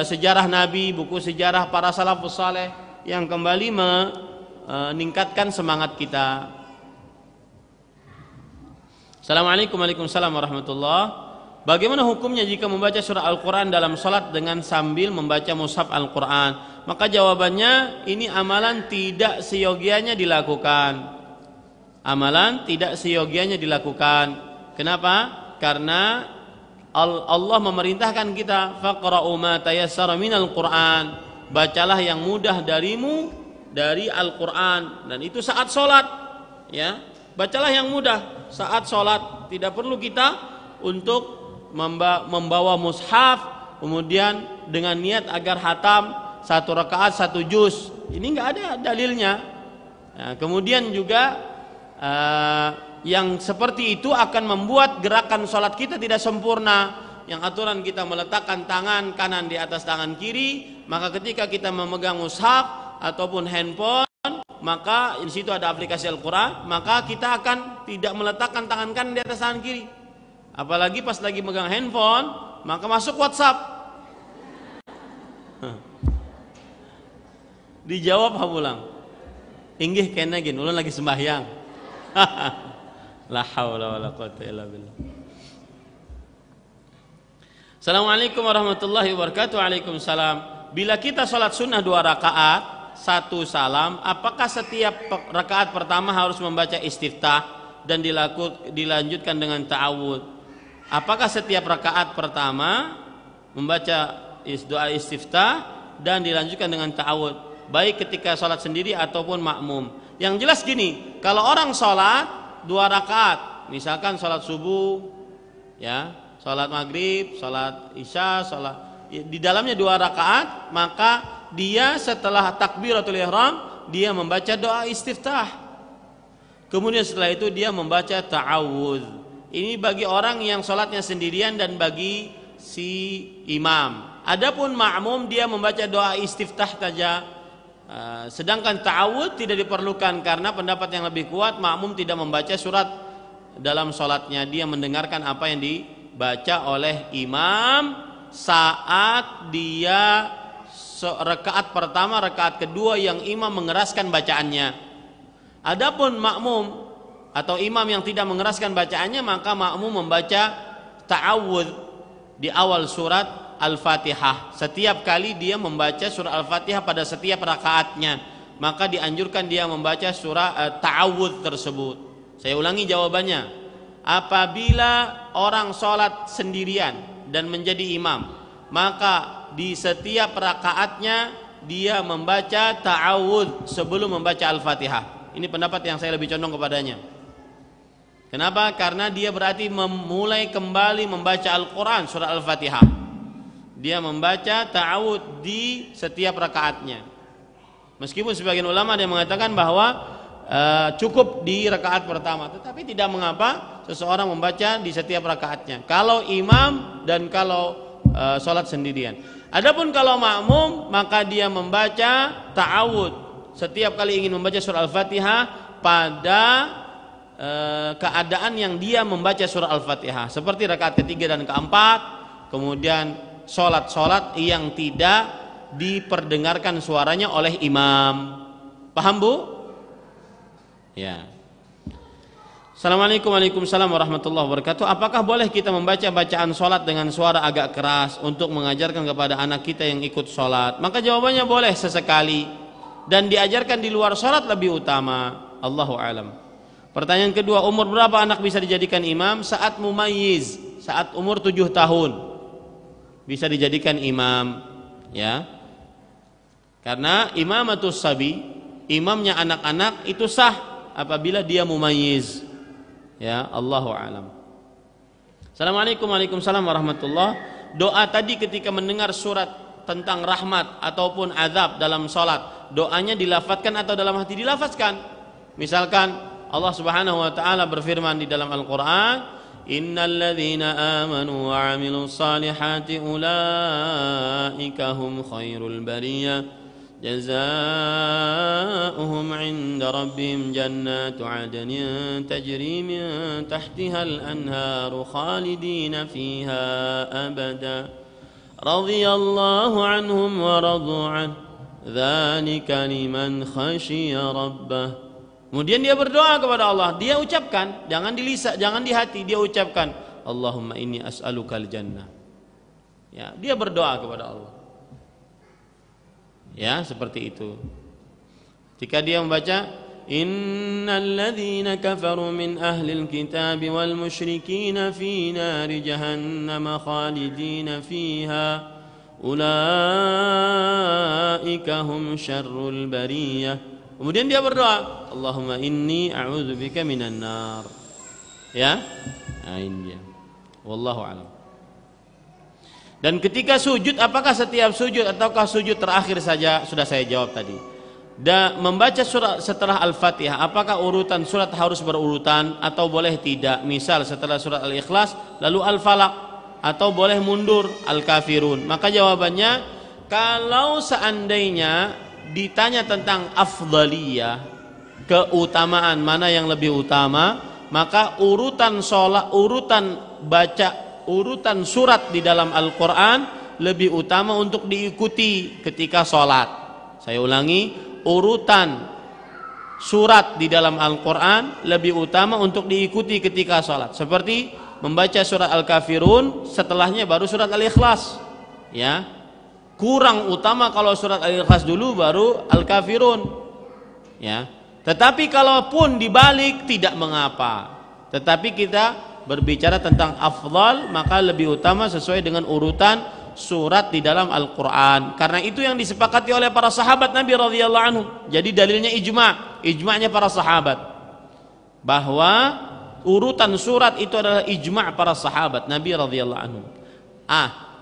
sejarah Nabi, buku sejarah para salafus saleh yang kembali meningkatkan semangat kita. Assalamualaikum warahmatullahi. Bagaimana hukumnya jika membaca surah Al-Quran dalam salat dengan sambil membaca mushaf Al-Quran? Maka jawabannya, ini amalan tidak seyogianya dilakukan. Amalan tidak seyogianya dilakukan. Kenapa? Karena Allah memerintahkan kita, faqra'u ma tayassara minal Qur'an. bacalah yang mudah darimu dari Al-Quran, dan itu saat sholat, ya. Bacalah yang mudah saat sholat. Tidak perlu kita untuk membawa mushaf kemudian dengan niat agar hatam 1 rakaat 1 juz. Ini nggak ada dalilnya. Nah, kemudian juga yang seperti itu akan membuat gerakan sholat kita tidak sempurna. Yang aturan kita meletakkan tangan kanan di atas tangan kiri, maka ketika kita memegang mushaf ataupun handphone, maka di situ ada aplikasi Al-Quran, maka kita akan tidak meletakkan tangan kanan di atas tangan kiri. Apalagi pas lagi megang handphone, maka masuk WhatsApp. Dijawab hapulang. Inggih kena gin, ulun lagi sembahyang. La haula wala quwwata illa billah. Assalamualaikum warahmatullahi wabarakatuh. Waalaikumsalam. Bila kita sholat sunnah 2 rakaat 1 salam, apakah setiap rakaat pertama harus membaca istiftah dan dilanjutkan dengan ta'awud? Apakah setiap rakaat pertama membaca doa istiftah dan dilanjutkan dengan ta'awud, baik ketika sholat sendiri ataupun makmum? Yang jelas gini, kalau orang sholat 2 rakaat, misalkan sholat subuh, ya, sholat maghrib, sholat isya, sholat di dalamnya 2 rakaat, maka dia setelah takbiratul ihram dia membaca doa istiftah. Kemudian setelah itu dia membaca ta'awudz. Ini bagi orang yang sholatnya sendirian dan bagi si imam. Adapun makmum dia membaca doa istiftah saja. Sedangkan ta'awudz tidak diperlukan karena pendapat yang lebih kuat makmum tidak membaca surat dalam sholatnya. Dia mendengarkan apa yang dibaca oleh imam saat dia rakaat pertama, rakaat kedua yang imam mengeraskan bacaannya. Adapun makmum atau imam yang tidak mengeraskan bacaannya, maka makmum membaca ta'awudz di awal surat Al-Fatihah. Setiap kali dia membaca surah Al-Fatihah pada setiap rakaatnya, maka dianjurkan dia membaca surah ta'awudz tersebut. Saya ulangi jawabannya. Apabila orang sholat sendirian dan menjadi imam, maka di setiap rakaatnya dia membaca ta'awudz sebelum membaca Al-Fatihah. Ini pendapat yang saya lebih condong kepadanya. Kenapa? Karena dia berarti memulai kembali membaca Al-Quran surah Al-Fatihah. Dia membaca ta'awudz di setiap rakaatnya. Meskipun sebagian ulama yang mengatakan bahwa cukup di rakaat pertama, tetapi tidak mengapa seseorang membaca di setiap rakaatnya kalau imam dan kalau sholat sendirian. Adapun kalau makmum, maka dia membaca ta'awudz setiap kali ingin membaca surah Al-Fatihah pada keadaan yang dia membaca surah Al-Fatihah, seperti rakaat ketiga dan keempat, kemudian sholat yang tidak diperdengarkan suaranya oleh imam. Paham, Bu? Ya. Assalamualaikum warahmatullahi wabarakatuh. Apakah boleh kita membaca bacaan sholat dengan suara agak keras untuk mengajarkan kepada anak kita yang ikut sholat? Maka jawabannya boleh sesekali, dan diajarkan di luar sholat lebih utama. Allahu a'lam. Pertanyaan kedua, umur berapa anak bisa dijadikan imam? Saat mumayyiz, saat umur 7 tahun bisa dijadikan imam, ya. Karena imamatus sabi, imamnya anak-anak itu sah apabila dia mumayyiz. Ya, Allahu a'lam. Assalamualaikum warahmatullahi. Doa tadi ketika mendengar surat tentang rahmat ataupun azab dalam salat, doanya dilafazkan atau dalam hati? Dilafazkan. Misalkan Allah Subhanahu wa taala berfirman di dalam Al-Qur'an, innal ladzina amanu wa 'amilus salihati ulaika hum khairul bariyah جزاؤهم عند ربهم جنات عدن تجري من تحتها الأنهار خالدين فيها أبدا رضي الله عنهم ورضوا عنه ذلك لمن خشي ربه. Kemudian dia berdoa kepada Allah, dia ucapkan, jangan di lisan, jangan di hati, dia ucapkan Allahumma inni as'alukal jannah. Ya, dia berdoa kepada Allah. Ya, seperti itu. Jika dia membaca innal ladzina kafaru min ahlil kitabi wal musyrikin fi nari jahannam khalidina fiha ulaika hum syarrul bariyah. Kemudian dia berdoa, Allahumma inni a'udzubika minan nar. Ya, nah ini dia. Wallahu a'lam. Dan ketika sujud, apakah setiap sujud ataukah sujud terakhir saja? Sudah saya jawab tadi. Dan membaca surat setelah Al-Fatihah, apakah urutan surat harus berurutan atau boleh tidak? Misal setelah surat Al-Ikhlas lalu Al-Falaq, atau boleh mundur Al-Kafirun? Maka jawabannya, kalau seandainya ditanya tentang afdaliyah, keutamaan mana yang lebih utama, maka urutan sholat, urutan surat di dalam Al-Quran lebih utama untuk diikuti ketika sholat. Saya ulangi, urutan surat di dalam Al-Quran lebih utama untuk diikuti ketika sholat. Seperti membaca surat Al-Kafirun, setelahnya baru surat Al-Ikhlas. Ya, kurang utama kalau surat Al-Ikhlas dulu baru Al-Kafirun. Ya, tetapi kalaupun dibalik tidak mengapa. Tetapi kita berbicara tentang afdal, maka lebih utama sesuai dengan urutan surat di dalam Al-Quran. Karena itu yang disepakati oleh para sahabat Nabi radhiyallahu anhu. Jadi dalilnya ijma'nya para sahabat, bahwa urutan surat itu adalah ijma' para sahabat Nabi radhiyallahu anhu.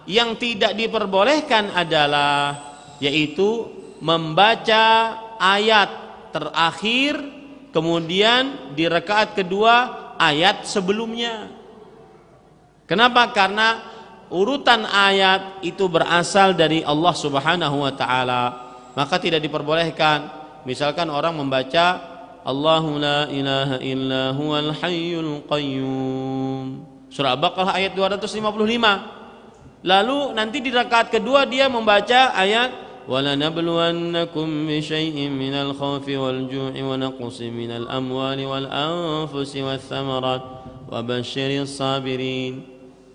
Yang tidak diperbolehkan adalah yaitu membaca ayat terakhir kemudian di rakaat kedua ayat sebelumnya. Kenapa? Karena urutan ayat itu berasal dari Allah Subhanahu wa taala, maka tidak diperbolehkan. Misalkan orang membaca Allahu la ilaha illa huwal hayyul qayyum, surah Al-Baqarah ayat 255. Lalu nanti di rakaat kedua dia membaca ayat وَلَنَبْلُوَنَّكُمْ بِشَيْءٍ مِنَ الْخَوْفِ وَالْجُوعِ وَنَقْصٍ مِنَ الْأَمْوَالِ وَالْأَنفُسِ وَالثَّمَرَاتِ وَبَشِّرِ الصَّابِرِينَ.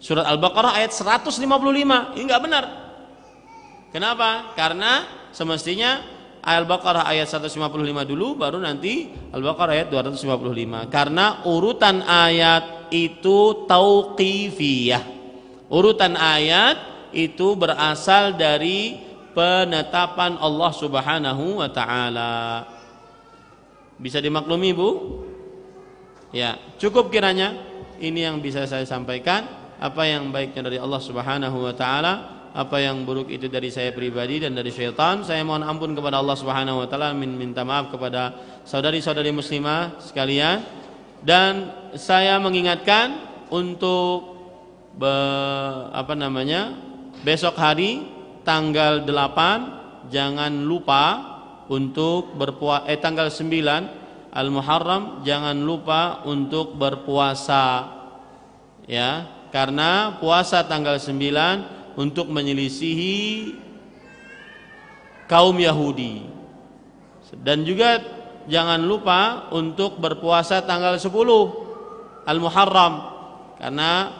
Surat Al-Baqarah ayat 155. Ini enggak benar. Kenapa? Karena semestinya Al-Baqarah ayat 155 dulu, baru nanti Al-Baqarah ayat 255. Karena urutan ayat itu tauqifiyah. Urutan ayat itu berasal dari penetapan Allah Subhanahu wa taala. Bisa dimaklumi, Bu? Ya, cukup kiranya ini yang bisa saya sampaikan. Apa yang baiknya dari Allah Subhanahu wa taala, apa yang buruk itu dari saya pribadi dan dari syaitan. Saya mohon ampun kepada Allah Subhanahu wa taala, minta maaf kepada saudari-saudari muslimah sekalian, dan saya mengingatkan untuk besok hari tanggal 8 jangan lupa untuk tanggal 9 Al-Muharram jangan lupa untuk berpuasa, ya, karena puasa tanggal 9 untuk menyelisihi kaum Yahudi. Dan juga jangan lupa untuk berpuasa tanggal 10 Al-Muharram, karena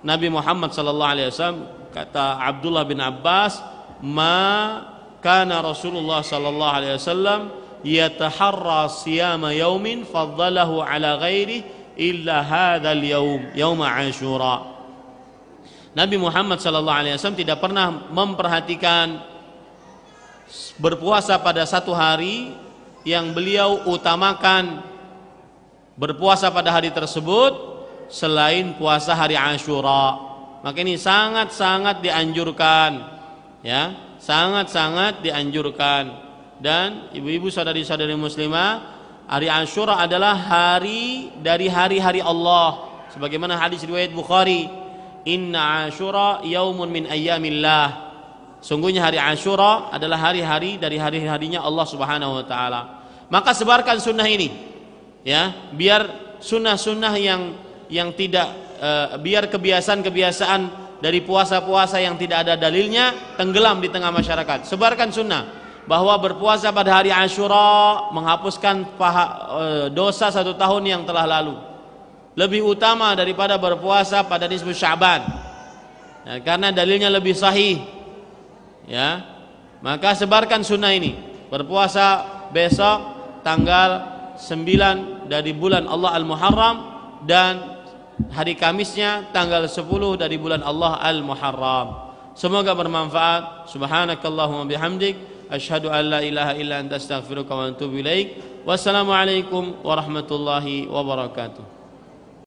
Nabi Muhammad SAW, kata Abdullah bin Abbas, ma kana Rasulullah sallallahu alaihi wasallam yataharra siyama yaumin faddalahu ala ghairi illa hadzal yaum Ashura. Nabi Muhammad sallallahu alaihi wasallam tidak pernah memperhatikan berpuasa pada satu hari yang beliau utamakan berpuasa pada hari tersebut selain puasa hari Ashura. Maka ini sangat-sangat dianjurkan, ya, sangat-sangat dianjurkan. Dan ibu-ibu saudari-saudari muslimah, hari Ashura adalah hari dari hari-hari Allah, sebagaimana hadis riwayat Bukhari, inna Ashura yaumun min ayyamillah. Sungguhnya hari Ashura adalah hari-hari dari hari-harinya Allah Subhanahu wa taala. Maka sebarkan sunnah ini, ya, biar sunnah-sunnah yang tidak biar kebiasaan-kebiasaan dari puasa-puasa yang tidak ada dalilnya tenggelam di tengah masyarakat. Sebarkan sunnah bahwa berpuasa pada hari Ashura menghapuskan dosa 1 tahun yang telah lalu, lebih utama daripada berpuasa pada nisfu Sya'ban, ya, karena dalilnya lebih sahih, ya. Maka sebarkan sunnah ini, berpuasa besok tanggal 9 dari bulan Allah Al-Muharram, dan hari Kamisnya tanggal 10 dari bulan Allah Al-Muharram. Semoga bermanfaat. Subhanakallahumma bihamdik, asyhadu an la ilaha illa anta astaghfiruka wa atubu ilaik. Wassalamualaikum warahmatullahi wabarakatuh.